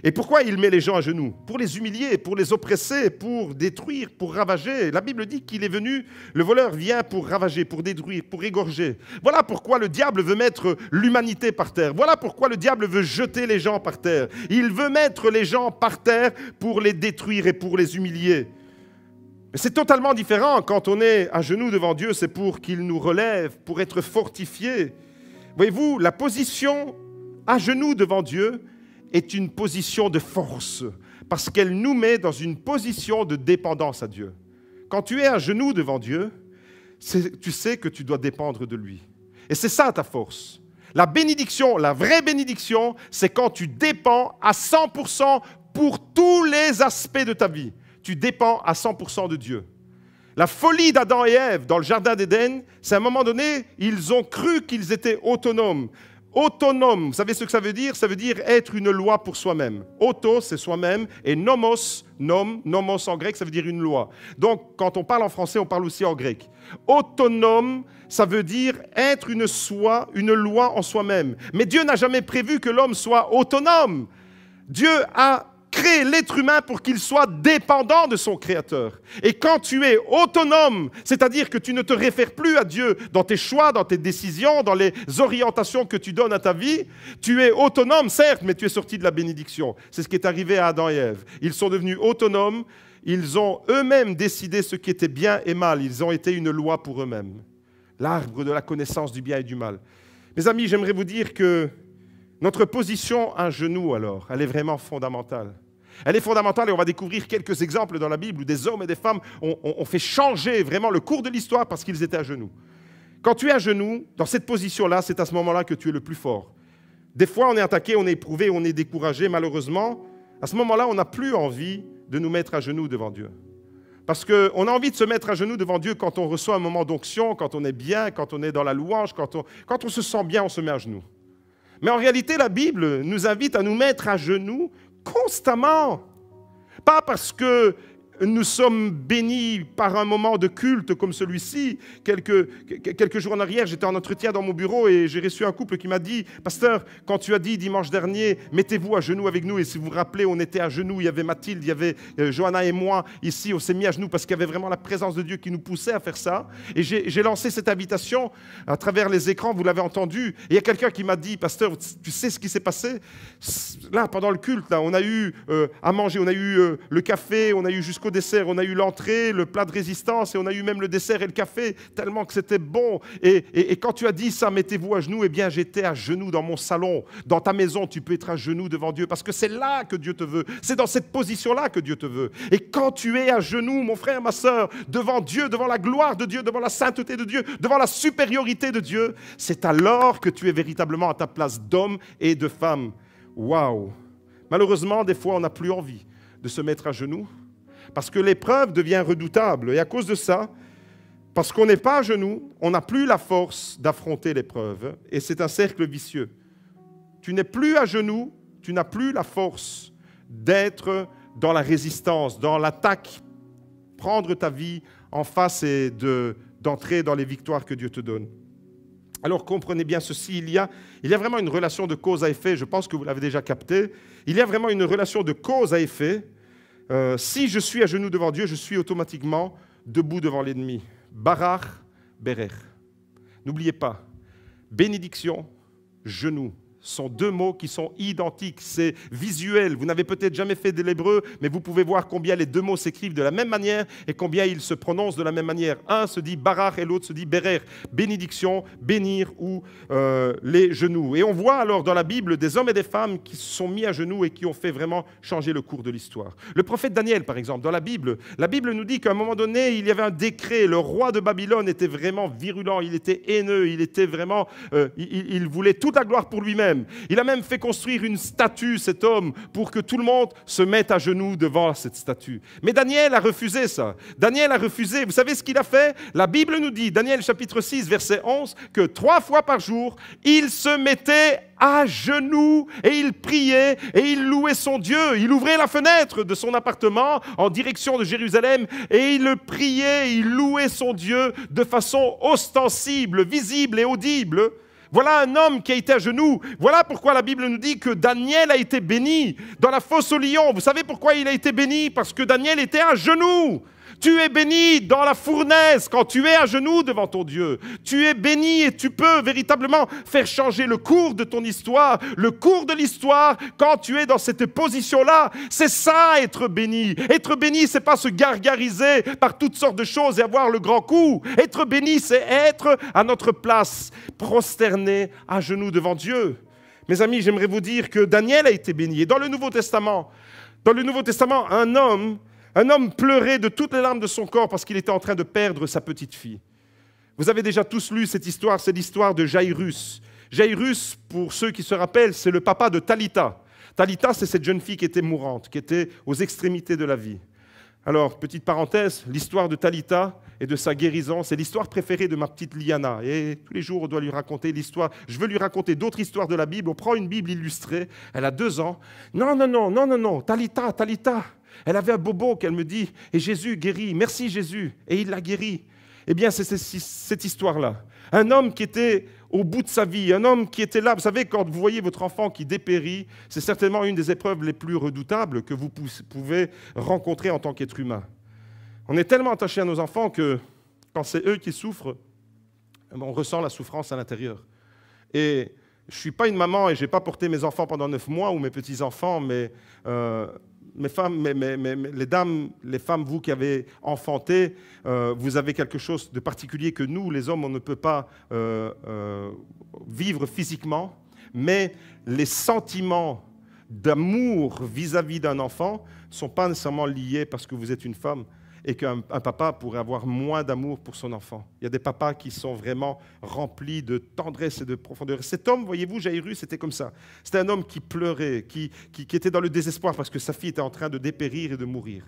Et pourquoi il met les gens à genoux? Pour les humilier, pour les oppresser, pour détruire, pour ravager. La Bible dit qu'il est venu, le voleur vient pour ravager, pour détruire, pour égorger. Voilà pourquoi le diable veut mettre l'humanité par terre. Voilà pourquoi le diable veut jeter les gens par terre. Il veut mettre les gens par terre pour les détruire et pour les humilier. Mais c'est totalement différent. Quand on est à genoux devant Dieu, c'est pour qu'il nous relève, pour être fortifié. Voyez-vous, la position à genoux devant Dieu est une position de force, parce qu'elle nous met dans une position de dépendance à Dieu. Quand tu es à genoux devant Dieu, tu sais que tu dois dépendre de lui. Et c'est ça ta force. La bénédiction, la vraie bénédiction, c'est quand tu dépends à 100% pour tous les aspects de ta vie. Tu dépends à 100% de Dieu. La folie d'Adam et Ève dans le jardin d'Éden, c'est à un moment donné, ils ont cru qu'ils étaient autonomes. Autonome, vous savez ce que ça veut dire? Ça veut dire être une loi pour soi-même. Auto, c'est soi-même, et nomos en grec, ça veut dire une loi. Donc, quand on parle en français, on parle aussi en grec. Autonome, ça veut dire être une loi en soi-même. Mais Dieu n'a jamais prévu que l'homme soit autonome. Dieu a créé l'être humain pour qu'il soit dépendant de son Créateur. Et quand tu es autonome, c'est-à-dire que tu ne te réfères plus à Dieu dans tes choix, dans tes décisions, dans les orientations que tu donnes à ta vie, tu es autonome, certes, mais tu es sorti de la bénédiction. C'est ce qui est arrivé à Adam et Ève. Ils sont devenus autonomes, ils ont eux-mêmes décidé ce qui était bien et mal, ils ont été une loi pour eux-mêmes. L'arbre de la connaissance du bien et du mal. Mes amis, j'aimerais vous dire que notre position à genoux, alors, elle est vraiment fondamentale. Elle est fondamentale et on va découvrir quelques exemples dans la Bible où des hommes et des femmes ont fait changer vraiment le cours de l'histoire parce qu'ils étaient à genoux. Quand tu es à genoux, dans cette position-là, c'est à ce moment-là que tu es le plus fort. Des fois, on est attaqué, on est éprouvé, on est découragé. Malheureusement, à ce moment-là, on n'a plus envie de nous mettre à genoux devant Dieu. Parce qu'on a envie de se mettre à genoux devant Dieu quand on reçoit un moment d'onction, quand on est bien, quand on est dans la louange, quand on se sent bien, on se met à genoux. Mais en réalité, la Bible nous invite à nous mettre à genoux constamment. Pas parce que nous sommes bénis par un moment de culte comme celui-ci. Quelques jours en arrière, j'étais en entretien dans mon bureau et j'ai reçu un couple qui m'a dit « Pasteur, quand tu as dit dimanche dernier, mettez-vous à genoux avec nous. » Et si vous vous rappelez, on était à genoux, il y avait Mathilde, il y avait Johanna et moi ici, on s'est mis à genoux parce qu'il y avait vraiment la présence de Dieu qui nous poussait à faire ça. Et j'ai lancé cette invitation à travers les écrans, vous l'avez entendu. Et il y a quelqu'un qui m'a dit « Pasteur, tu sais ce qui s'est passé ?» Là, pendant le culte, là, on a eu à manger, on a eu le café, on a eu jusqu'au au dessert. On a eu l'entrée, le plat de résistance, et on a eu même le dessert et le café, tellement que c'était bon. Et quand tu as dit ça, mettez-vous à genoux, eh bien j'étais à genoux dans mon salon. Dans ta maison, tu peux être à genoux devant Dieu, parce que c'est là que Dieu te veut. C'est dans cette position-là que Dieu te veut. Et quand tu es à genoux, mon frère, ma sœur, devant Dieu, devant la gloire de Dieu, devant la sainteté de Dieu, devant la supériorité de Dieu, c'est alors que tu es véritablement à ta place d'homme et de femme. Waouh! Malheureusement, des fois, on n'a plus envie de se mettre à genoux parce que l'épreuve devient redoutable. Et à cause de ça, parce qu'on n'est pas à genoux, on n'a plus la force d'affronter l'épreuve. Et c'est un cercle vicieux. Tu n'es plus à genoux, tu n'as plus la force d'être dans la résistance, dans l'attaque, prendre ta vie en face et d'entrer dans les victoires que Dieu te donne. Alors comprenez bien ceci, il y a vraiment une relation de cause à effet, je pense que vous l'avez déjà capté, il y a vraiment une relation de cause à effet. Si je suis à genoux devant Dieu, je suis automatiquement debout devant l'ennemi. Barar, berer. N'oubliez pas, bénédiction, genou, sont deux mots qui sont identiques, c'est visuel. Vous n'avez peut-être jamais fait de l'hébreu, mais vous pouvez voir combien les deux mots s'écrivent de la même manière et combien ils se prononcent de la même manière. Un se dit barar et l'autre se dit berer. Bénédiction, bénir ou les genoux. Et on voit alors dans la Bible des hommes et des femmes qui se sont mis à genoux et qui ont fait vraiment changer le cours de l'histoire. Le prophète Daniel, par exemple, dans la Bible nous dit qu'à un moment donné, il y avait un décret. Le roi de Babylone était vraiment virulent, il était haineux, il était vraiment, il voulait toute la gloire pour lui-même. Il a même fait construire une statue, cet homme, pour que tout le monde se mette à genoux devant cette statue. Mais Daniel a refusé ça. Daniel a refusé. Vous savez ce qu'il a fait? La Bible nous dit, Daniel chapitre 6, verset 11, que 3 fois par jour, il se mettait à genoux et il priait et il louait son Dieu. Il ouvrait la fenêtre de son appartement en direction de Jérusalem et il priait, il louait son Dieu de façon ostensible, visible et audible. Voilà un homme qui a été à genoux. Voilà pourquoi la Bible nous dit que Daniel a été béni dans la fosse aux lions. Vous savez pourquoi il a été béni? Parce que Daniel était à genoux. Tu es béni dans la fournaise quand tu es à genoux devant ton Dieu. Tu es béni et tu peux véritablement faire changer le cours de ton histoire, le cours de l'histoire quand tu es dans cette position-là. C'est ça, être béni. Être béni, c'est pas se gargariser par toutes sortes de choses et avoir le grand coup. Être béni, c'est être à notre place, prosterné à genoux devant Dieu. Mes amis, j'aimerais vous dire que Daniel a été béni. Et dans le Nouveau Testament, un homme pleurait de toutes les larmes de son corps parce qu'il était en train de perdre sa petite fille. Vous avez déjà tous lu cette histoire, c'est l'histoire de Jairus. Jairus, pour ceux qui se rappellent, c'est le papa de Talitha. Talitha, c'est cette jeune fille qui était mourante, qui était aux extrémités de la vie. Alors, petite parenthèse, l'histoire de Talitha et de sa guérison, c'est l'histoire préférée de ma petite Liana. Et tous les jours, on doit lui raconter l'histoire. Je veux lui raconter d'autres histoires de la Bible. On prend une Bible illustrée, elle a 2 ans. Non, Talitha. Elle avait un bobo qu'elle me dit, et Jésus guérit, merci Jésus, et il l'a guéri. Eh bien, c'est cette histoire-là. Un homme qui était au bout de sa vie, un homme qui était là. Vous savez, quand vous voyez votre enfant qui dépérit, c'est certainement une des épreuves les plus redoutables que vous pouvez rencontrer en tant qu'être humain. On est tellement attaché à nos enfants que quand c'est eux qui souffrent, on ressent la souffrance à l'intérieur. Et je ne suis pas une maman et je n'ai pas porté mes enfants pendant 9 mois ou mes petits-enfants, mais les femmes, vous qui avez enfanté, vous avez quelque chose de particulier que nous, les hommes, on ne peut pas vivre physiquement, mais les sentiments d'amour vis-à-vis d'un enfant ne sont pas nécessairement liés parce que vous êtes une femme et qu'un papa pourrait avoir moins d'amour pour son enfant. Il y a des papas qui sont vraiment remplis de tendresse et de profondeur. Cet homme, voyez-vous, Jairus, c'était comme ça. C'était un homme qui pleurait, qui était dans le désespoir parce que sa fille était en train de dépérir et de mourir.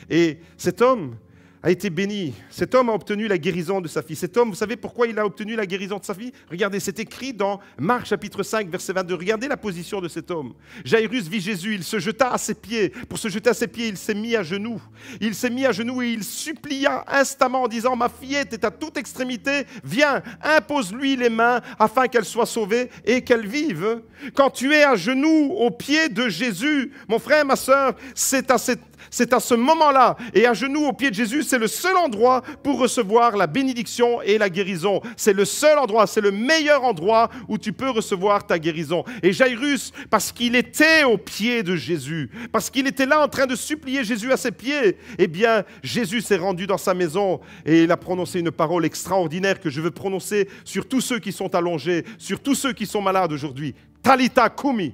Et cet homme a été béni. Cet homme a obtenu la guérison de sa fille. Cet homme, vous savez pourquoi il a obtenu la guérison de sa fille? Regardez, c'est écrit dans Marc chapitre 5, verset 22. Regardez la position de cet homme. Jairus vit Jésus, il se jeta à ses pieds. Pour se jeter à ses pieds, il s'est mis à genoux. Il s'est mis à genoux et il supplia instamment en disant, ma fillette est à toute extrémité, viens, impose-lui les mains afin qu'elle soit sauvée et qu'elle vive. Quand tu es à genoux aux pieds de Jésus, mon frère, ma sœur, c'est à C'est à ce moment-là, et à genoux au pied de Jésus, c'est le seul endroit pour recevoir la bénédiction et la guérison. C'est le seul endroit, c'est le meilleur endroit où tu peux recevoir ta guérison. Et Jairus, parce qu'il était au pied de Jésus, parce qu'il était là en train de supplier Jésus à ses pieds, eh bien, Jésus s'est rendu dans sa maison et il a prononcé une parole extraordinaire que je veux prononcer sur tous ceux qui sont allongés, sur tous ceux qui sont malades aujourd'hui. Talita Kumi.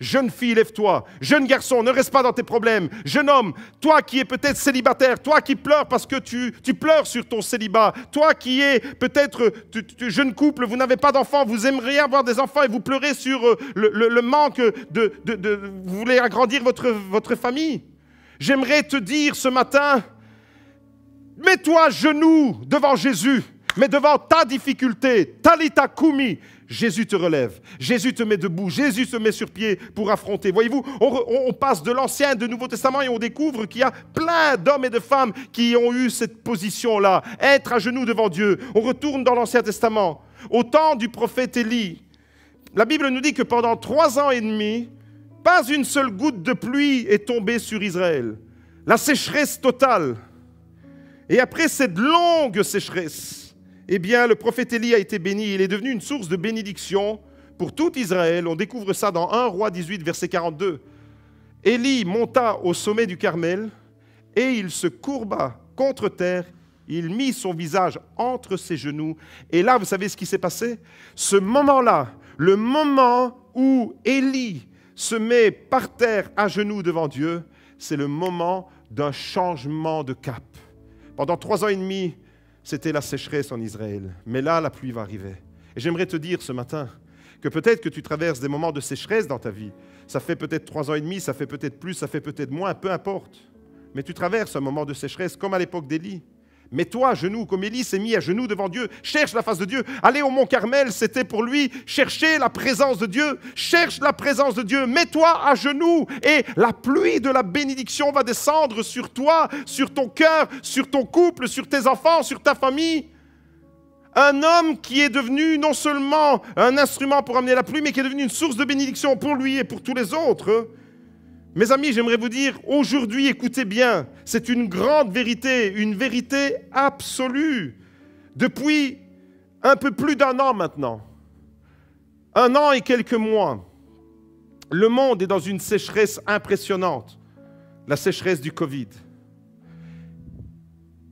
Jeune fille, lève-toi. Jeune garçon, ne reste pas dans tes problèmes. Jeune homme, toi qui es peut-être célibataire, toi qui pleures parce que tu pleures sur ton célibat, toi qui es peut-être jeune couple, vous n'avez pas d'enfants, vous aimeriez avoir des enfants et vous pleurez sur le manque vous voulez agrandir votre famille. J'aimerais te dire ce matin, mets-toi à genoux devant Jésus, mais devant ta difficulté, Talita Kumi. Jésus te relève, Jésus te met debout, Jésus te met sur pied pour affronter. Voyez-vous, on passe de l'Ancien et du Nouveau Testament et on découvre qu'il y a plein d'hommes et de femmes qui ont eu cette position-là, être à genoux devant Dieu. On retourne dans l'Ancien Testament, au temps du prophète Élie. La Bible nous dit que pendant 3 ans et demi, pas une seule goutte de pluie est tombée sur Israël. La sécheresse totale. Et après cette longue sécheresse, eh bien, le prophète Élie a été béni. Il est devenu une source de bénédiction pour tout Israël. On découvre ça dans 1 Roi 18, verset 42. Élie monta au sommet du Carmel et il se courba contre terre. Il mit son visage entre ses genoux. Et là, vous savez ce qui s'est passé? Ce moment-là, le moment où Élie se met par terre à genoux devant Dieu, c'est le moment d'un changement de cap. Pendant 3 ans et demi, c'était la sécheresse en Israël. Mais là, la pluie va arriver. Et j'aimerais te dire ce matin que peut-être que tu traverses des moments de sécheresse dans ta vie. Ça fait peut-être 3 ans et demi, ça fait peut-être plus, ça fait peut-être moins, peu importe. Mais tu traverses un moment de sécheresse comme à l'époque d'Élie. Mets-toi à genoux, comme Élie s'est mis à genoux devant Dieu. Cherche la face de Dieu. Aller au mont Carmel, c'était pour lui chercher la présence de Dieu. Cherche la présence de Dieu. Mets-toi à genoux et la pluie de la bénédiction va descendre sur toi, sur ton cœur, sur ton couple, sur tes enfants, sur ta famille. Un homme qui est devenu non seulement un instrument pour amener la pluie, mais qui est devenu une source de bénédiction pour lui et pour tous les autres. Mes amis, j'aimerais vous dire, aujourd'hui, écoutez bien, c'est une grande vérité, une vérité absolue. Depuis un peu plus d'1 an maintenant, 1 an et quelques mois, le monde est dans une sécheresse impressionnante, la sécheresse du Covid.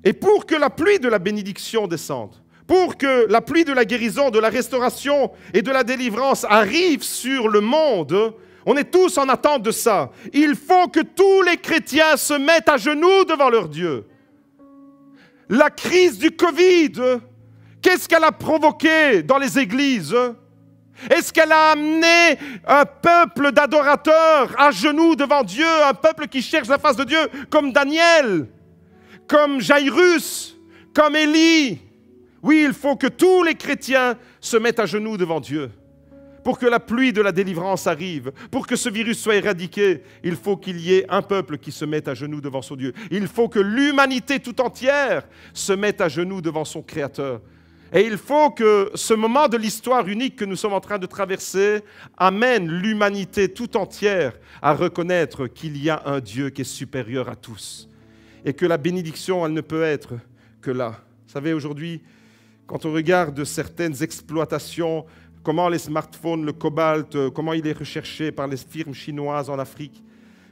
Et pour que la pluie de la bénédiction descende, pour que la pluie de la guérison, de la restauration et de la délivrance arrive sur le monde, on est tous en attente de ça. Il faut que tous les chrétiens se mettent à genoux devant leur Dieu. La crise du Covid, qu'est-ce qu'elle a provoqué dans les églises? Est-ce qu'elle a amené un peuple d'adorateurs à genoux devant Dieu, un peuple qui cherche la face de Dieu, comme Daniel, comme Jairus, comme Élie? Oui, il faut que tous les chrétiens se mettent à genoux devant Dieu. Pour que la pluie de la délivrance arrive, pour que ce virus soit éradiqué, il faut qu'il y ait un peuple qui se mette à genoux devant son Dieu. Il faut que l'humanité tout entière se mette à genoux devant son Créateur. Et il faut que ce moment de l'histoire unique que nous sommes en train de traverser amène l'humanité tout entière à reconnaître qu'il y a un Dieu qui est supérieur à tous. Et que la bénédiction, elle ne peut être que là. Vous savez, aujourd'hui, quand on regarde certaines exploitations, comment les smartphones, le cobalt, comment il est recherché par les firmes chinoises en Afrique.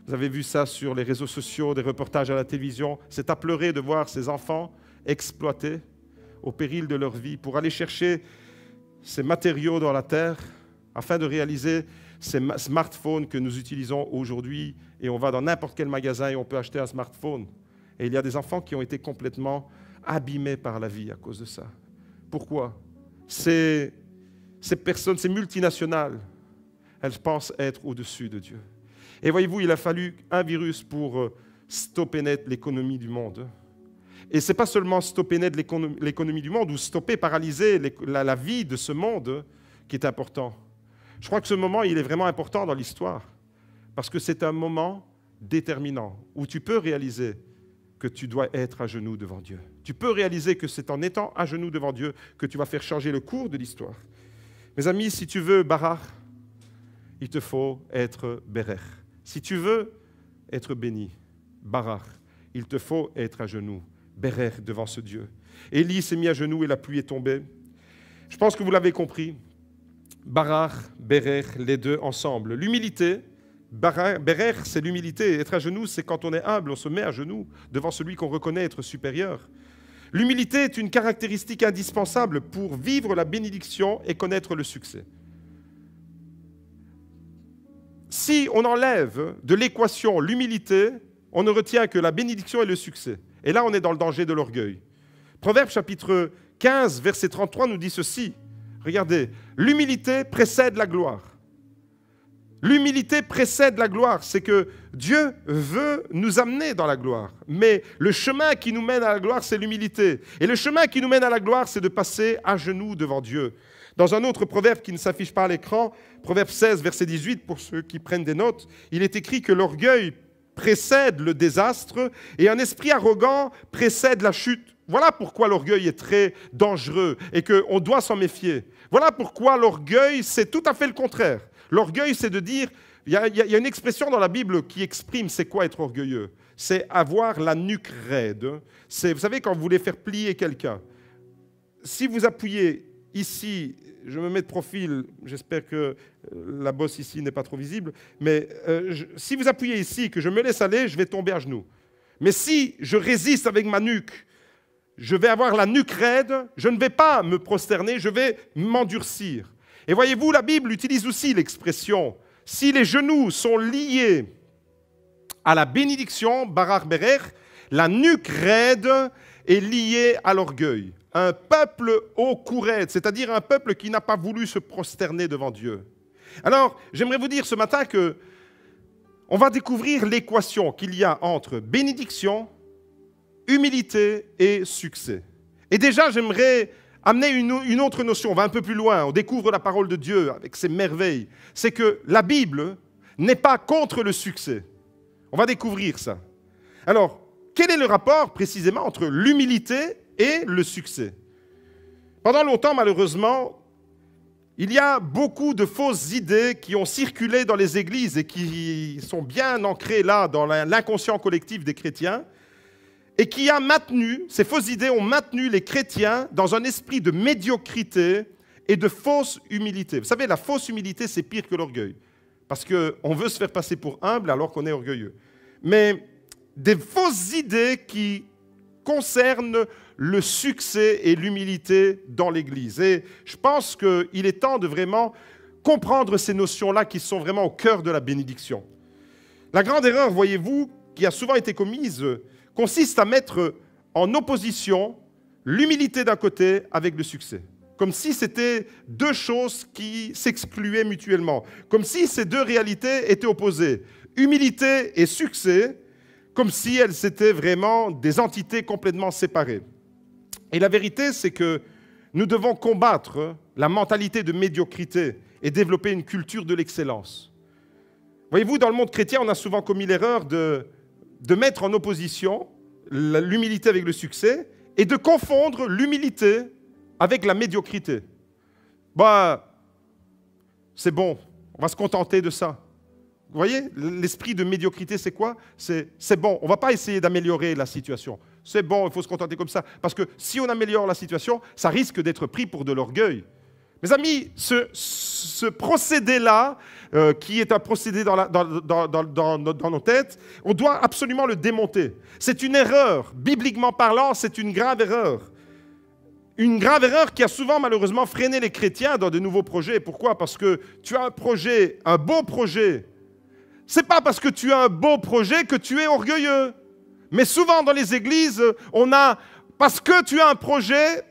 Vous avez vu ça sur les réseaux sociaux, des reportages à la télévision. C'est à pleurer de voir ces enfants exploités au péril de leur vie pour aller chercher ces matériaux dans la terre afin de réaliser ces smartphones que nous utilisons aujourd'hui. Et on va dans n'importe quel magasin et on peut acheter un smartphone. Et il y a des enfants qui ont été complètement abîmés par la vie à cause de ça. Pourquoi? Ces personnes, ces multinationales, elles pensent être au-dessus de Dieu. Et voyez-vous, il a fallu un virus pour stopper net l'économie du monde. Et ce n'est pas seulement stopper net l'économie du monde ou stopper, paralyser la vie de ce monde qui est important. Je crois que ce moment, il est vraiment important dans l'histoire parce que c'est un moment déterminant où tu peux réaliser que tu dois être à genoux devant Dieu. Tu peux réaliser que c'est en étant à genoux devant Dieu que tu vas faire changer le cours de l'histoire. Mes amis, si tu veux Barar, il te faut être Bérer. Si tu veux être béni, Barar, il te faut être à genoux, Bérer, devant ce Dieu. Élie s'est mis à genoux et la pluie est tombée. Je pense que vous l'avez compris. Barar, Bérer, les deux ensemble. L'humilité, Bérer, c'est l'humilité. Être à genoux, c'est quand on est humble, on se met à genoux devant celui qu'on reconnaît être supérieur. L'humilité est une caractéristique indispensable pour vivre la bénédiction et connaître le succès. Si on enlève de l'équation l'humilité, on ne retient que la bénédiction et le succès. Et là, on est dans le danger de l'orgueil. Proverbe chapitre 15, verset 33 nous dit ceci. Regardez, l'humilité précède la gloire. L'humilité précède la gloire, c'est que Dieu veut nous amener dans la gloire. Mais le chemin qui nous mène à la gloire, c'est l'humilité. Et le chemin qui nous mène à la gloire, c'est de passer à genoux devant Dieu. Dans un autre proverbe qui ne s'affiche pas à l'écran, proverbe 16, verset 18, pour ceux qui prennent des notes, il est écrit que l'orgueil précède le désastre et un esprit arrogant précède la chute. Voilà pourquoi l'orgueil est très dangereux et qu'on doit s'en méfier. Voilà pourquoi l'orgueil, c'est tout à fait le contraire. L'orgueil, c'est de dire, il y a une expression dans la Bible qui exprime c'est quoi être orgueilleux. C'est avoir la nuque raide. Vous savez, quand vous voulez faire plier quelqu'un, si vous appuyez ici, je me mets de profil, j'espère que la bosse ici n'est pas trop visible, mais si vous appuyez ici, que je me laisse aller, je vais tomber à genoux. Mais si je résiste avec ma nuque, je vais avoir la nuque raide, je ne vais pas me prosterner, je vais m'endurcir. Et voyez-vous, la Bible utilise aussi l'expression « si les genoux sont liés à la bénédiction, Barar Bérer, la nuque raide est liée à l'orgueil. » Un peuple au cou raide, c'est-à-dire un peuple qui n'a pas voulu se prosterner devant Dieu. Alors, j'aimerais vous dire ce matin que on va découvrir l'équation qu'il y a entre bénédiction, humilité et succès. Et déjà, j'aimerais amener une autre notion, on va un peu plus loin, on découvre la parole de Dieu avec ses merveilles. C'est que la Bible n'est pas contre le succès. On va découvrir ça. Alors, quel est le rapport précisément entre l'humilité et le succès? Pendant longtemps, malheureusement, il y a beaucoup de fausses idées qui ont circulé dans les églises et qui sont bien ancrées là, dans l'inconscient collectif des chrétiens, et qui a maintenu, ces fausses idées ont maintenu les chrétiens dans un esprit de médiocrité et de fausse humilité. Vous savez, la fausse humilité, c'est pire que l'orgueil, parce qu'on veut se faire passer pour humble alors qu'on est orgueilleux. Mais des fausses idées qui concernent le succès et l'humilité dans l'Église. Et je pense qu'il est temps de vraiment comprendre ces notions-là qui sont vraiment au cœur de la bénédiction. La grande erreur, voyez-vous, qui a souvent été commise, consiste à mettre en opposition l'humilité d'un côté avec le succès. Comme si c'était deux choses qui s'excluaient mutuellement. Comme si ces deux réalités étaient opposées. Humilité et succès, comme si elles étaient vraiment des entités complètement séparées. Et la vérité, c'est que nous devons combattre la mentalité de médiocrité et développer une culture de l'excellence. Voyez-vous, dans le monde chrétien, on a souvent commis l'erreur de mettre en opposition l'humilité avec le succès et de confondre l'humilité avec la médiocrité. C'est bon, on va se contenter de ça. Vous voyez, l'esprit de médiocrité, c'est quoi? C'est bon, on ne va pas essayer d'améliorer la situation. C'est bon, il faut se contenter comme ça. Parce que si on améliore la situation, ça risque d'être pris pour de l'orgueil. Mes amis, ce procédé-là, qui est un procédé dans nos têtes, on doit absolument le démonter. C'est une erreur. Bibliquement parlant, c'est une grave erreur. Une grave erreur qui a souvent malheureusement freiné les chrétiens dans de nouveaux projets. Pourquoi? Parce que tu as un projet, un beau projet. Ce n'est pas parce que tu as un beau projet que tu es orgueilleux. Mais souvent dans les églises, on a, parce que tu as un projet,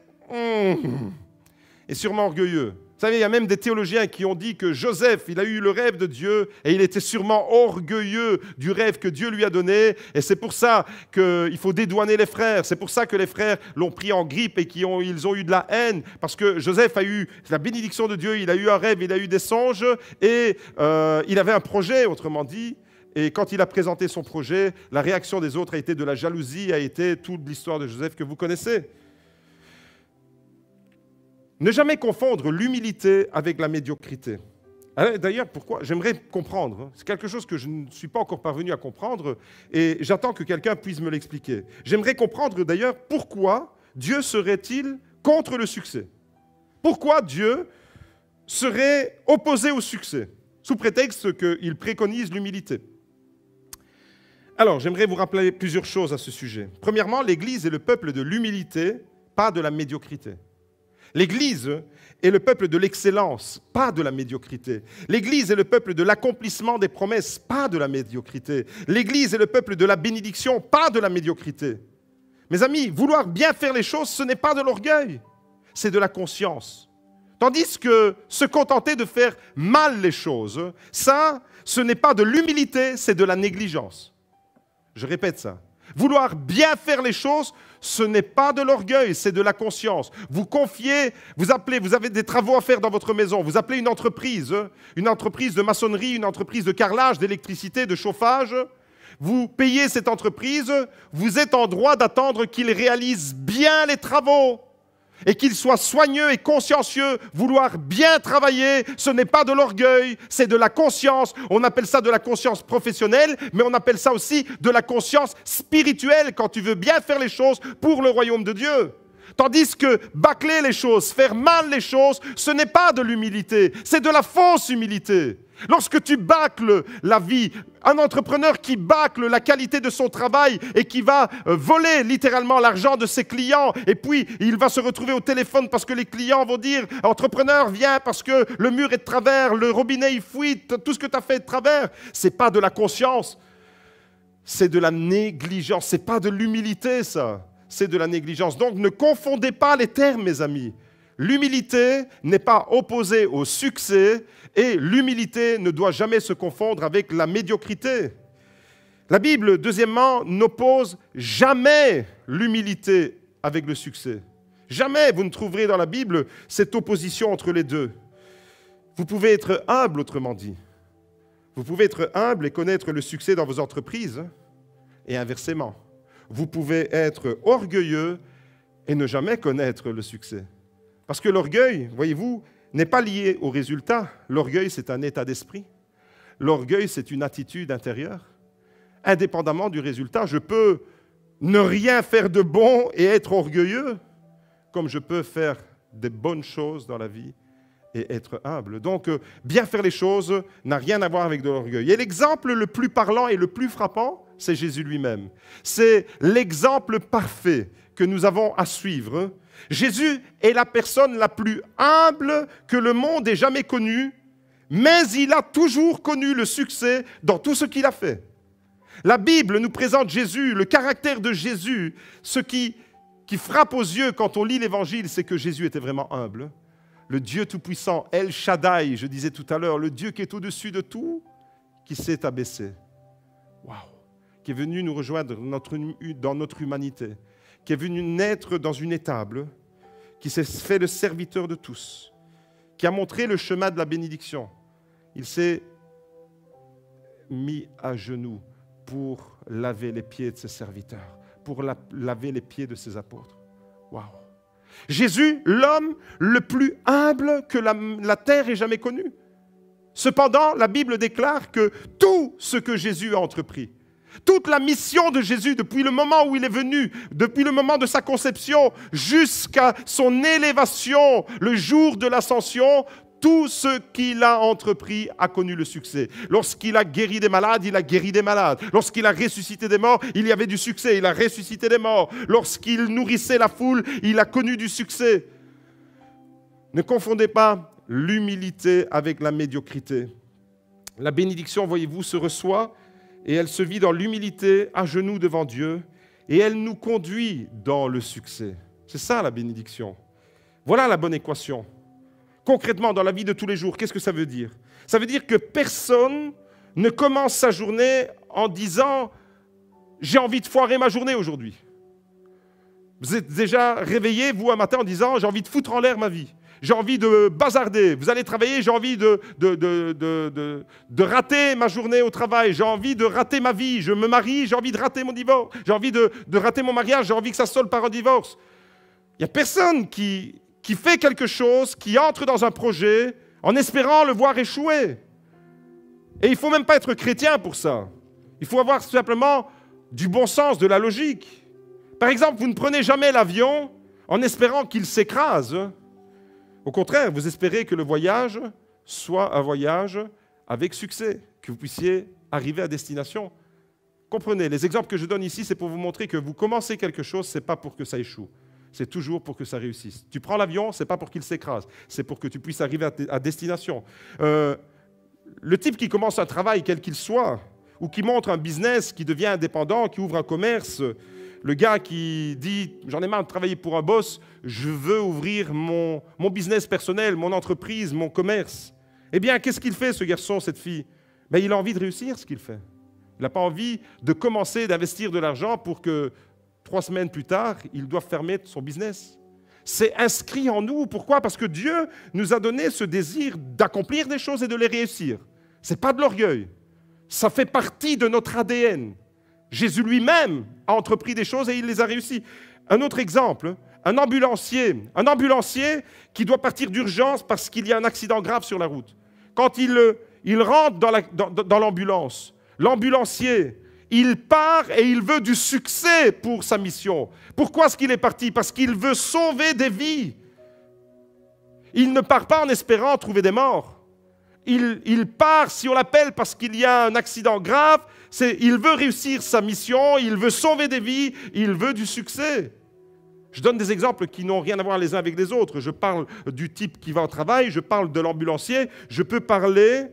est sûrement orgueilleux. Vous savez, il y a même des théologiens qui ont dit que Joseph, il a eu le rêve de Dieu et il était sûrement orgueilleux du rêve que Dieu lui a donné. Et c'est pour ça qu'il faut dédouaner les frères. C'est pour ça que les frères l'ont pris en grippe et ils ont eu de la haine. Parce que Joseph a eu la bénédiction de Dieu, il a eu un rêve, il a eu des songes et il avait un projet, autrement dit. Et quand il a présenté son projet, la réaction des autres a été de la jalousie, a été toute l'histoire de Joseph que vous connaissez. Ne jamais confondre l'humilité avec la médiocrité. D'ailleurs, pourquoi? J'aimerais comprendre. C'est quelque chose que je ne suis pas encore parvenu à comprendre et j'attends que quelqu'un puisse me l'expliquer. J'aimerais comprendre d'ailleurs pourquoi Dieu serait-il contre le succès? Pourquoi Dieu serait opposé au succès, sous prétexte qu'il préconise l'humilité? Alors, j'aimerais vous rappeler plusieurs choses à ce sujet. Premièrement, l'Église est le peuple de l'humilité, pas de la médiocrité. L'Église est le peuple de l'excellence, pas de la médiocrité. L'Église est le peuple de l'accomplissement des promesses, pas de la médiocrité. L'Église est le peuple de la bénédiction, pas de la médiocrité. Mes amis, vouloir bien faire les choses, ce n'est pas de l'orgueil, c'est de la conscience. Tandis que se contenter de faire mal les choses, ça, ce n'est pas de l'humilité, c'est de la négligence. Je répète ça. Vouloir bien faire les choses, ce n'est pas de l'orgueil, c'est de la conscience. Vous confiez, vous avez des travaux à faire dans votre maison, vous appelez une entreprise de maçonnerie, une entreprise de carrelage, d'électricité, de chauffage. Vous payez cette entreprise, vous êtes en droit d'attendre qu'il réalise bien les travaux et qu'il soit soigneux et consciencieux. Vouloir bien travailler, ce n'est pas de l'orgueil, c'est de la conscience. On appelle ça de la conscience professionnelle, mais on appelle ça aussi de la conscience spirituelle quand tu veux bien faire les choses pour le royaume de Dieu. Tandis que bâcler les choses, faire mal les choses, ce n'est pas de l'humilité, c'est de la fausse humilité. Lorsque tu bâcles la vie, un entrepreneur qui bâcle la qualité de son travail et qui va voler littéralement l'argent de ses clients et puis il va se retrouver au téléphone parce que les clients vont dire « Entrepreneur, viens parce que le mur est de travers, le robinet il fuite, tout ce que tu as fait est de travers. » Ce n'est pas de la conscience, c'est de la négligence, ce n'est pas de l'humilité ça, c'est de la négligence. Donc ne confondez pas les termes mes amis. L'humilité n'est pas opposée au succès et l'humilité ne doit jamais se confondre avec la médiocrité. La Bible, deuxièmement, n'oppose jamais l'humilité avec le succès. Jamais vous ne trouverez dans la Bible cette opposition entre les deux. Vous pouvez être humble, autrement dit. Vous pouvez être humble et connaître le succès dans vos entreprises et inversement. Vous pouvez être orgueilleux et ne jamais connaître le succès. Parce que l'orgueil, voyez-vous, n'est pas lié au résultat. L'orgueil, c'est un état d'esprit. L'orgueil, c'est une attitude intérieure. Indépendamment du résultat, je peux ne rien faire de bon et être orgueilleux, comme je peux faire des bonnes choses dans la vie et être humble. Donc, bien faire les choses n'a rien à voir avec de l'orgueil. Et l'exemple le plus parlant et le plus frappant, c'est Jésus lui-même. C'est l'exemple parfait que nous avons à suivre. Jésus est la personne la plus humble que le monde ait jamais connue, mais il a toujours connu le succès dans tout ce qu'il a fait. La Bible nous présente Jésus, le caractère de Jésus. Ce qui frappe aux yeux quand on lit l'Évangile, c'est que Jésus était vraiment humble. Le Dieu Tout-Puissant, El Shaddai, je disais tout à l'heure, le Dieu qui est au-dessus de tout, qui s'est abaissé. Waouh! Qui est venu nous rejoindre dans notre humanité, qui est venu naître dans une étable, qui s'est fait le serviteur de tous, qui a montré le chemin de la bénédiction. Il s'est mis à genoux pour laver les pieds de ses serviteurs, pour laver les pieds de ses apôtres. Waouh! Jésus, l'homme le plus humble que la terre ait jamais connu. Cependant, la Bible déclare que tout ce que Jésus a entrepris, toute la mission de Jésus depuis le moment où il est venu, depuis le moment de sa conception jusqu'à son élévation, le jour de l'ascension, tout ce qu'il a entrepris a connu le succès. Lorsqu'il a guéri des malades, il a guéri des malades. Lorsqu'il a ressuscité des morts, il y avait du succès, il a ressuscité des morts. Lorsqu'il nourrissait la foule, il a connu du succès. Ne confondez pas l'humilité avec la médiocrité. La bénédiction, voyez-vous, se reçoit et elle se vit dans l'humilité, à genoux devant Dieu, et elle nous conduit dans le succès. C'est ça la bénédiction. Voilà la bonne équation. Concrètement, dans la vie de tous les jours, qu'est-ce que ça veut dire? Ça veut dire que personne ne commence sa journée en disant « j'ai envie de foirer ma journée aujourd'hui ». Vous êtes déjà réveillé, vous, un matin, en disant « j'ai envie de foutre en l'air ma vie ». J'ai envie de bazarder. Vous allez travailler, j'ai envie de rater ma journée au travail. J'ai envie de rater ma vie. Je me marie, j'ai envie de rater mon divorce. J'ai envie de rater mon mariage, j'ai envie que ça se solde par un divorce. Il n'y a personne qui fait quelque chose, qui entre dans un projet en espérant le voir échouer. Et il ne faut même pas être chrétien pour ça. Il faut avoir simplement du bon sens, de la logique. Par exemple, vous ne prenez jamais l'avion en espérant qu'il s'écrase. Au contraire, vous espérez que le voyage soit un voyage avec succès, que vous puissiez arriver à destination. Comprenez, les exemples que je donne ici, c'est pour vous montrer que vous commencez quelque chose, ce n'est pas pour que ça échoue. C'est toujours pour que ça réussisse. Tu prends l'avion, ce n'est pas pour qu'il s'écrase, c'est pour que tu puisses arriver à destination. Le type qui commence un travail, quel qu'il soit, ou qui montre un business, qui devient indépendant, qui ouvre un commerce, le gars qui dit « j'en ai marre de travailler pour un boss, je veux ouvrir mon business personnel, mon entreprise, mon commerce ». Eh bien, qu'est-ce qu'il fait, ce garçon, cette fille? Ben, il a envie de réussir ce qu'il fait. Il n'a pas envie de commencer d'investir de l'argent pour que 3 semaines plus tard, il doive fermer son business. C'est inscrit en nous. Pourquoi? Parce que Dieu nous a donné ce désir d'accomplir des choses et de les réussir. Ce n'est pas de l'orgueil. Ça fait partie de notre ADN. Jésus lui-même a entrepris des choses et il les a réussies. Un autre exemple, un ambulancier qui doit partir d'urgence parce qu'il y a un accident grave sur la route. Quand il rentre dans l'ambulance, l'ambulancier, il part et il veut du succès pour sa mission. Pourquoi est-ce qu'il est parti? Parce qu'il veut sauver des vies. Il ne part pas en espérant trouver des morts. Il part, si on l'appelle, parce qu'il y a un accident grave, il veut réussir sa mission, il veut sauver des vies, il veut du succès. Je donne des exemples qui n'ont rien à voir les uns avec les autres. Je parle du type qui va au travail, je parle de l'ambulancier, je peux parler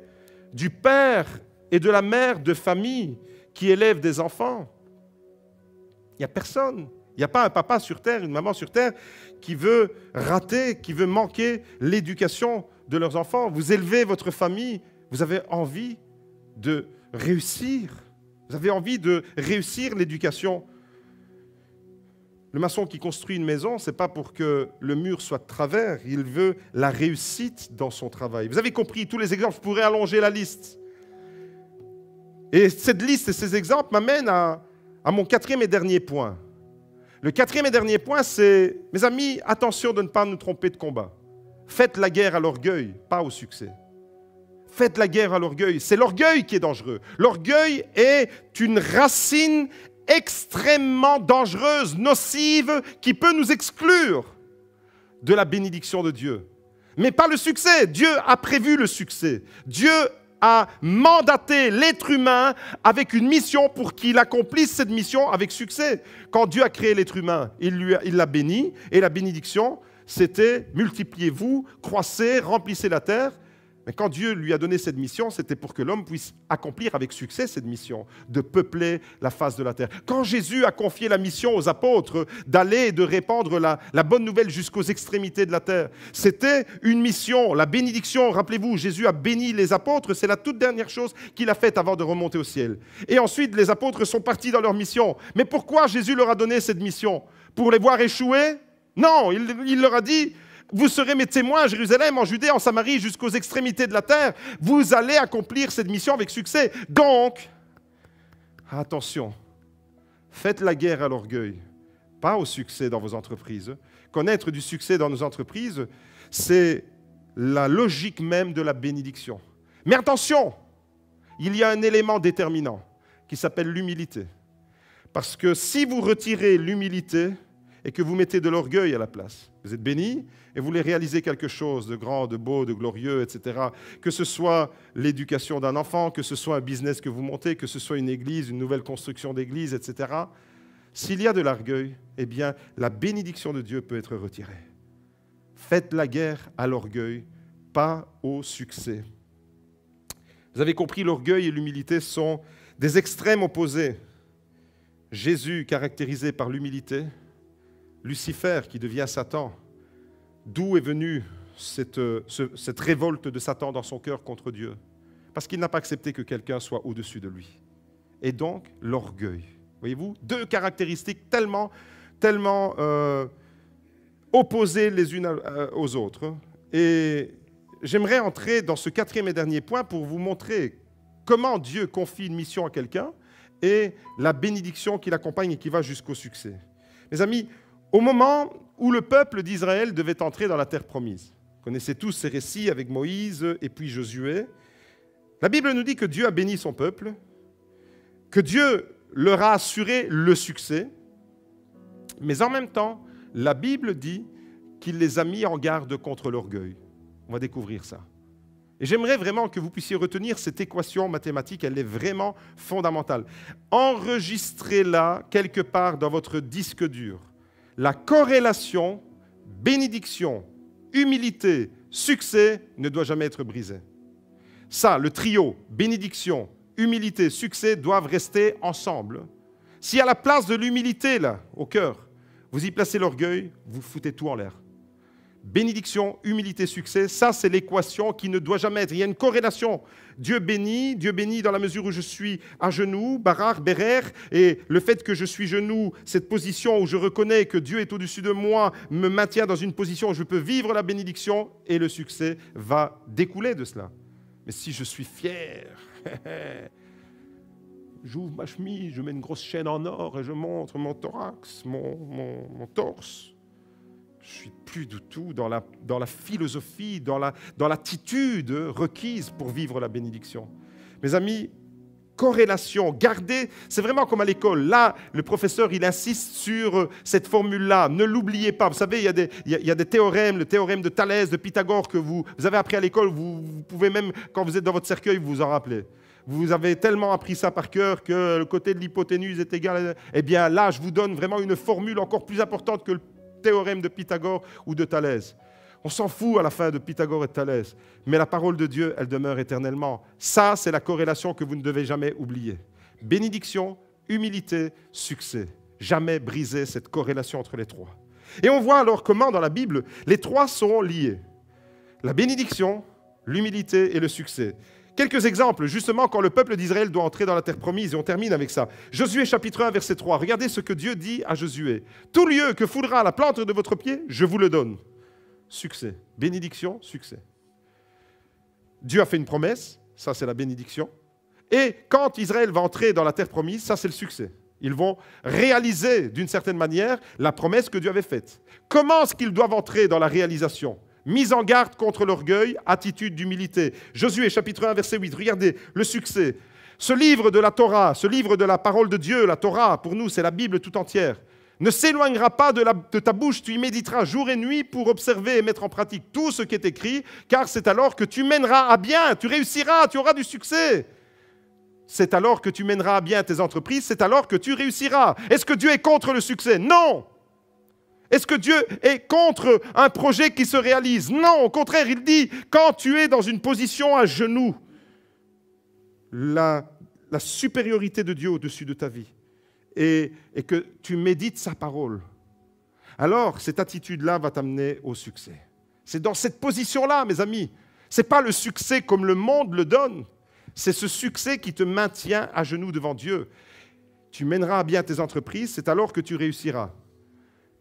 du père et de la mère de famille qui élèvent des enfants. Il n'y a personne. Il n'y a pas un papa sur terre, une maman sur terre qui veut rater, qui veut manquer l'éducation de leurs enfants. Vous élevez votre famille, vous avez envie de réussir. Vous avez envie de réussir l'éducation. Le maçon qui construit une maison, ce n'est pas pour que le mur soit de travers, il veut la réussite dans son travail. Vous avez compris, tous les exemples, je pourrais allonger la liste. Et cette liste et ces exemples m'amènent à mon 4e et dernier point. Le 4e et dernier point, c'est, mes amis, attention de ne pas nous tromper de combat. Faites la guerre à l'orgueil, pas au succès. Faites la guerre à l'orgueil. C'est l'orgueil qui est dangereux. L'orgueil est une racine extrêmement dangereuse, nocive, qui peut nous exclure de la bénédiction de Dieu. Mais pas le succès. Dieu a prévu le succès. Dieu a mandaté l'être humain avec une mission pour qu'il accomplisse cette mission avec succès. Quand Dieu a créé l'être humain, il l'a béni, et la bénédiction, c'était « multipliez-vous, croissez, remplissez la terre ». Mais quand Dieu lui a donné cette mission, c'était pour que l'homme puisse accomplir avec succès cette mission, de peupler la face de la terre. Quand Jésus a confié la mission aux apôtres d'aller et de répandre la bonne nouvelle jusqu'aux extrémités de la terre, c'était une mission, la bénédiction. Rappelez-vous, Jésus a béni les apôtres, c'est la toute dernière chose qu'il a faite avant de remonter au ciel. Et ensuite, les apôtres sont partis dans leur mission. Mais pourquoi Jésus leur a donné cette mission? Pour les voir échouer? Non, il leur a dit... Vous serez mes témoins à Jérusalem, en Judée, en Samarie, jusqu'aux extrémités de la terre. Vous allez accomplir cette mission avec succès. Donc, attention, faites la guerre à l'orgueil, pas au succès dans vos entreprises. Connaître du succès dans nos entreprises, c'est la logique même de la bénédiction. Mais attention, il y a un élément déterminant qui s'appelle l'humilité. Parce que si vous retirez l'humilité et que vous mettez de l'orgueil à la place, vous êtes bénis et vous voulez réaliser quelque chose de grand, de beau, de glorieux, etc. Que ce soit l'éducation d'un enfant, que ce soit un business que vous montez, que ce soit une église, une nouvelle construction d'église, etc. S'il y a de l'orgueil, eh bien, la bénédiction de Dieu peut être retirée. Faites la guerre à l'orgueil, pas au succès. Vous avez compris, l'orgueil et l'humilité sont des extrêmes opposés. Jésus, caractérisé par l'humilité, Lucifer, qui devient Satan. D'où est venue cette révolte de Satan dans son cœur contre Dieu? Parce qu'il n'a pas accepté que quelqu'un soit au-dessus de lui. Et donc, l'orgueil. Voyez-vous, deux caractéristiques tellement opposées les unes aux autres. Et j'aimerais entrer dans ce 4e et dernier point pour vous montrer comment Dieu confie une mission à quelqu'un et la bénédiction qui l'accompagne et qui va jusqu'au succès. Mes amis, au moment où le peuple d'Israël devait entrer dans la terre promise, Vous connaissez tous ces récits avec Moïse et puis Josué. La Bible nous dit que Dieu a béni son peuple, que Dieu leur a assuré le succès, mais en même temps, la Bible dit qu'il les a mis en garde contre l'orgueil. On va découvrir ça. Et j'aimerais vraiment que vous puissiez retenir cette équation mathématique, elle est vraiment fondamentale. Enregistrez-la quelque part dans votre disque dur. La corrélation, bénédiction, humilité, succès ne doit jamais être brisée. Ça, le trio, bénédiction, humilité, succès doivent rester ensemble. Si à la place de l'humilité, là, au cœur, vous y placez l'orgueil, vous foutez tout en l'air. Bénédiction, humilité, succès, ça c'est l'équation qui ne doit jamais être. Il y a une corrélation. Dieu bénit dans la mesure où je suis à genoux, barar, bérer, et le fait que je suis genou, cette position où je reconnais que Dieu est au-dessus de moi, me maintient dans une position où je peux vivre la bénédiction, et le succès va découler de cela. Mais si je suis fier, j'ouvre ma chemise, je mets une grosse chaîne en or et je montre mon thorax, mon torse, je ne suis plus du tout dans la philosophie, dans l'attitude requise pour vivre la bénédiction. Mes amis, corrélation, gardez, c'est vraiment comme à l'école. Là, le professeur, il insiste sur cette formule-là. Ne l'oubliez pas. Vous savez, il y a des théorèmes, le théorème de Thalès, de Pythagore, que vous avez appris à l'école. Vous pouvez même, quand vous êtes dans votre cercueil, vous en rappelez. Vous avez tellement appris ça par cœur que le côté de l'hypoténuse est égal. Eh bien, là, je vous donne vraiment une formule encore plus importante que le théorème de Pythagore ou de Thalès. On s'en fout à la fin de Pythagore et de Thalès, mais la parole de Dieu, elle demeure éternellement. Ça, c'est la corrélation que vous ne devez jamais oublier. Bénédiction, humilité, succès. Jamais briser cette corrélation entre les trois. Et on voit alors comment, dans la Bible, les trois sont liés. La bénédiction, l'humilité et le succès. Quelques exemples, justement, quand le peuple d'Israël doit entrer dans la terre promise, et on termine avec ça. Josué chapitre 1, verset 3. Regardez ce que Dieu dit à Josué. « Tout lieu que foulera la plante de votre pied, je vous le donne. » Succès. Bénédiction, succès. Dieu a fait une promesse, ça c'est la bénédiction. Et quand Israël va entrer dans la terre promise, ça c'est le succès. Ils vont réaliser d'une certaine manière la promesse que Dieu avait faite. Comment est-ce qu'ils doivent entrer dans la réalisation ? Mise en garde contre l'orgueil, attitude d'humilité. Josué, chapitre 1, verset 8. Regardez, le succès. Ce livre de la Torah, ce livre de la parole de Dieu, la Torah, pour nous, c'est la Bible tout entière, ne s'éloignera pas de ta bouche, tu y méditeras jour et nuit pour observer et mettre en pratique tout ce qui est écrit, car c'est alors que tu mèneras à bien, tu réussiras, tu auras du succès. C'est alors que tu mèneras à bien tes entreprises, c'est alors que tu réussiras. Est-ce que Dieu est contre le succès? Non! Est-ce que Dieu est contre un projet qui se réalise? Non, au contraire, il dit, quand tu es dans une position à genoux, la supériorité de Dieu au-dessus de ta vie, et que tu médites sa parole, alors cette attitude-là va t'amener au succès. C'est dans cette position-là, mes amis. Ce n'est pas le succès comme le monde le donne, c'est ce succès qui te maintient à genoux devant Dieu. Tu mèneras à bien tes entreprises, c'est alors que tu réussiras.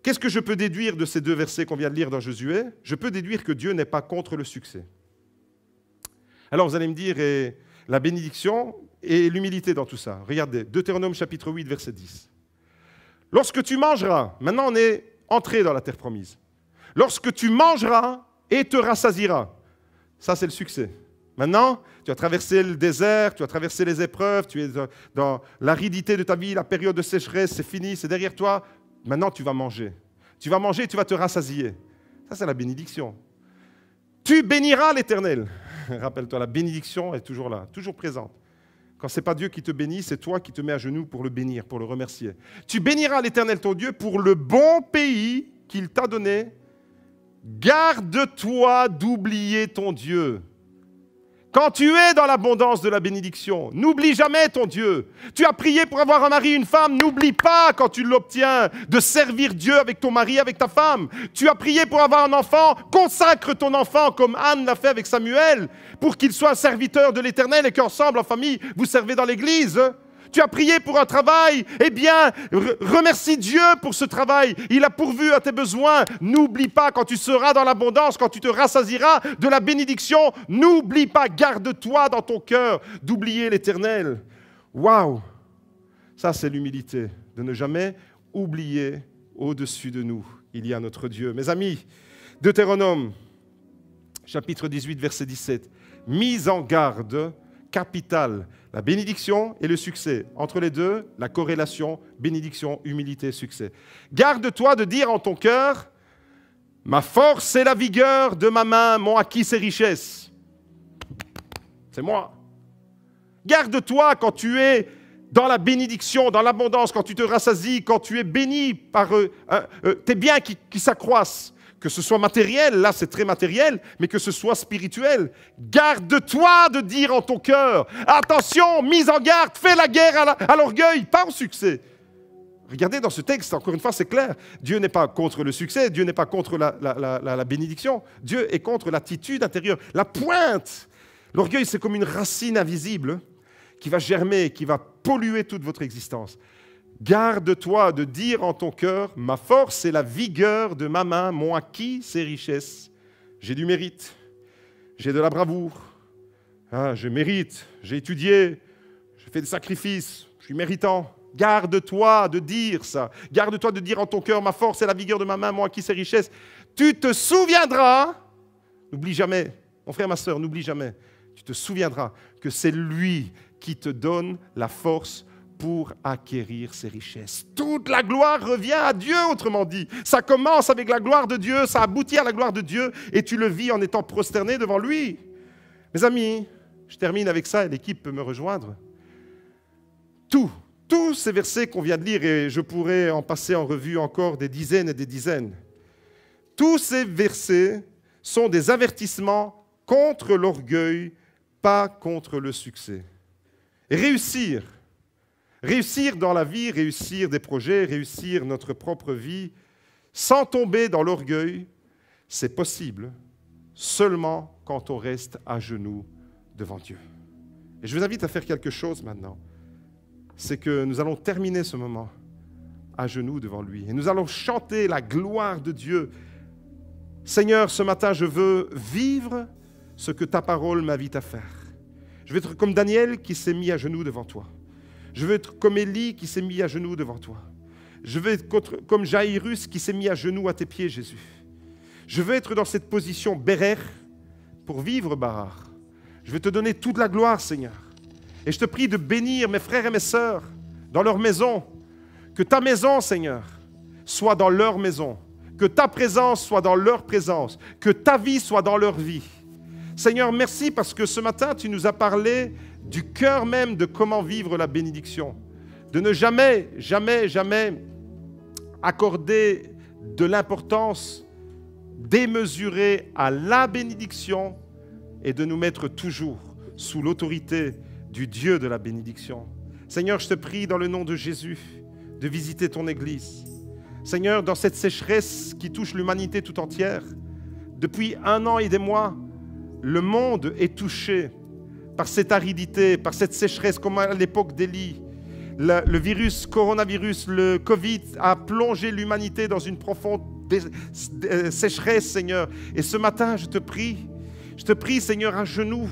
Qu'est-ce que je peux déduire de ces deux versets qu'on vient de lire dans Josué? Je peux déduire que Dieu n'est pas contre le succès. Alors vous allez me dire, et la bénédiction et l'humilité dans tout ça. Regardez, Deutéronome chapitre 8, verset 10. Lorsque tu mangeras, maintenant on est entré dans la terre promise. Lorsque tu mangeras et te rassasieras, ça c'est le succès. Maintenant, tu as traversé le désert, tu as traversé les épreuves, tu es dans l'aridité de ta vie, la période de sécheresse, c'est fini, c'est derrière toi. Maintenant, tu vas manger. Tu vas manger et tu vas te rassasier. Ça, c'est la bénédiction. Tu béniras l'Éternel. Rappelle-toi, la bénédiction est toujours là, toujours présente. Quand ce n'est pas Dieu qui te bénit, c'est toi qui te mets à genoux pour le bénir, pour le remercier. Tu béniras l'Éternel ton Dieu pour le bon pays qu'il t'a donné. Garde-toi d'oublier ton Dieu. Quand tu es dans l'abondance de la bénédiction, n'oublie jamais ton Dieu. Tu as prié pour avoir un mari, une femme, n'oublie pas quand tu l'obtiens de servir Dieu avec ton mari, avec ta femme. Tu as prié pour avoir un enfant, consacre ton enfant comme Anne l'a fait avec Samuel, pour qu'il soit serviteur de l'Éternel et qu'ensemble, en famille, vous servez dans l'église. Tu as prié pour un travail, eh bien, remercie Dieu pour ce travail. Il a pourvu à tes besoins. N'oublie pas, quand tu seras dans l'abondance, quand tu te rassasieras de la bénédiction, n'oublie pas, garde-toi dans ton cœur d'oublier l'Éternel. Waouh! Ça, c'est l'humilité, de ne jamais oublier au-dessus de nous. Il y a notre Dieu. Mes amis, Deutéronome, chapitre 18, verset 17. Mise en garde capitale. La bénédiction et le succès. Entre les deux, la corrélation, bénédiction, humilité, succès. Garde-toi de dire en ton cœur, ma force et la vigueur de ma main m'ont acquis ces richesses. C'est moi. Garde-toi quand tu es dans la bénédiction, dans l'abondance, quand tu te rassasies, quand tu es béni par tes biens qui s'accroissent. Que ce soit matériel, là c'est très matériel, mais que ce soit spirituel. Garde-toi de dire en ton cœur, attention, mise en garde, fais la guerre à l'orgueil, pas au succès. Regardez dans ce texte, encore une fois c'est clair, Dieu n'est pas contre le succès, Dieu n'est pas contre la bénédiction, Dieu est contre l'attitude intérieure, la pointe. L'orgueil c'est comme une racine invisible qui va germer, qui va polluer toute votre existence. Garde-toi de dire en ton cœur, ma force et la vigueur de ma main m'ont acquis ces richesses. J'ai du mérite, j'ai de la bravoure, je mérite, j'ai étudié, j'ai fait des sacrifices, je suis méritant. Garde-toi de dire ça. Garde-toi de dire en ton cœur, ma force et la vigueur de ma main m'ont acquis ces richesses. Tu te souviendras, n'oublie jamais, mon frère, ma sœur, n'oublie jamais, tu te souviendras que c'est lui qui te donne la force pour acquérir ces richesses. Toute la gloire revient à Dieu, autrement dit. Ça commence avec la gloire de Dieu, ça aboutit à la gloire de Dieu, et tu le vis en étant prosterné devant lui. Mes amis, je termine avec ça, et l'équipe peut me rejoindre. Tous ces versets qu'on vient de lire, et je pourrais en passer en revue encore des dizaines et des dizaines, tous ces versets sont des avertissements contre l'orgueil, pas contre le succès. Et réussir dans la vie, réussir des projets, réussir notre propre vie, sans tomber dans l'orgueil, c'est possible seulement quand on reste à genoux devant Dieu. Et je vous invite à faire quelque chose maintenant. C'est que nous allons terminer ce moment à genoux devant lui. Et nous allons chanter la gloire de Dieu. Seigneur, ce matin, je veux vivre ce que ta parole m'invite à faire. Je veux être comme Daniel qui s'est mis à genoux devant toi. Je veux être comme Élie qui s'est mis à genoux devant toi. Je veux être comme Jaïrus qui s'est mis à genoux à tes pieds, Jésus. Je veux être dans cette position bérer pour vivre Barar. Je veux te donner toute la gloire, Seigneur. Et je te prie de bénir mes frères et mes sœurs dans leur maison. Que ta maison, Seigneur, soit dans leur maison. Que ta présence soit dans leur présence. Que ta vie soit dans leur vie. Seigneur, merci parce que ce matin, tu nous as parlé du cœur même de comment vivre la bénédiction. De ne jamais, jamais, jamais accorder de l'importance démesurée à la bénédiction et de nous mettre toujours sous l'autorité du Dieu de la bénédiction. Seigneur, je te prie dans le nom de Jésus de visiter ton Église. Seigneur, dans cette sécheresse qui touche l'humanité tout entière, depuis 1 an et des mois, le monde est touché par cette aridité, par cette sécheresse, comme à l'époque d'Élie. Le virus, coronavirus, le Covid a plongé l'humanité dans une profonde sécheresse, Seigneur. Et ce matin, je te prie, Seigneur, à genoux,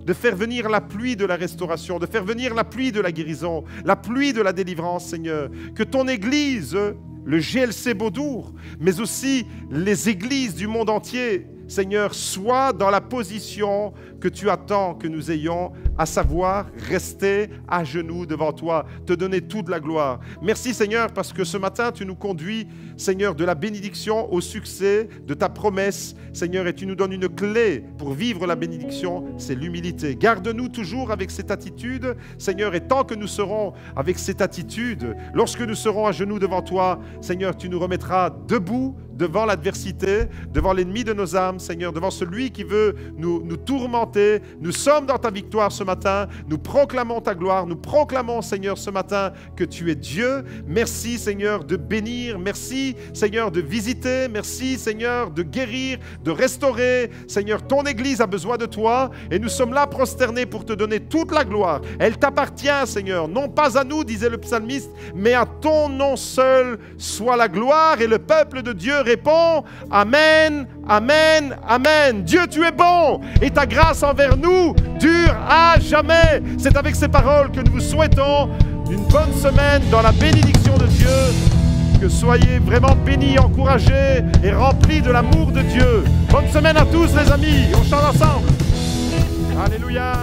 de faire venir la pluie de la restauration, de faire venir la pluie de la guérison, la pluie de la délivrance, Seigneur. Que ton Église, le GLC Beaudour, mais aussi les églises du monde entier, Seigneur, sois dans la position que tu attends que nous ayons, à savoir rester à genoux devant toi, te donner toute la gloire. Merci Seigneur parce que ce matin tu nous conduis, Seigneur, de la bénédiction au succès de ta promesse, Seigneur, et tu nous donnes une clé pour vivre la bénédiction, c'est l'humilité. Garde-nous toujours avec cette attitude, Seigneur, et tant que nous serons avec cette attitude, lorsque nous serons à genoux devant toi, Seigneur, tu nous remettras debout devant l'adversité, devant l'ennemi de nos âmes, Seigneur, devant celui qui veut nous tourmenter. Nous sommes dans ta victoire ce matin. Nous proclamons ta gloire. Nous proclamons, Seigneur, ce matin que tu es Dieu. Merci, Seigneur, de bénir. Merci, Seigneur, de visiter. Merci, Seigneur, de guérir, de restaurer. Seigneur, ton Église a besoin de toi et nous sommes là prosternés pour te donner toute la gloire. Elle t'appartient, Seigneur. Non pas à nous, disait le psalmiste, mais à ton nom seul soit la gloire. Et le peuple de Dieu répond Amen, Amen, Amen. Dieu, tu es bon et ta grâce envers nous dure à jamais. C'est avec ces paroles que nous vous souhaitons une bonne semaine dans la bénédiction de Dieu. que soyez vraiment bénis, encouragés et remplis de l'amour de Dieu. Bonne semaine à tous les amis, on chante ensemble. Alléluia.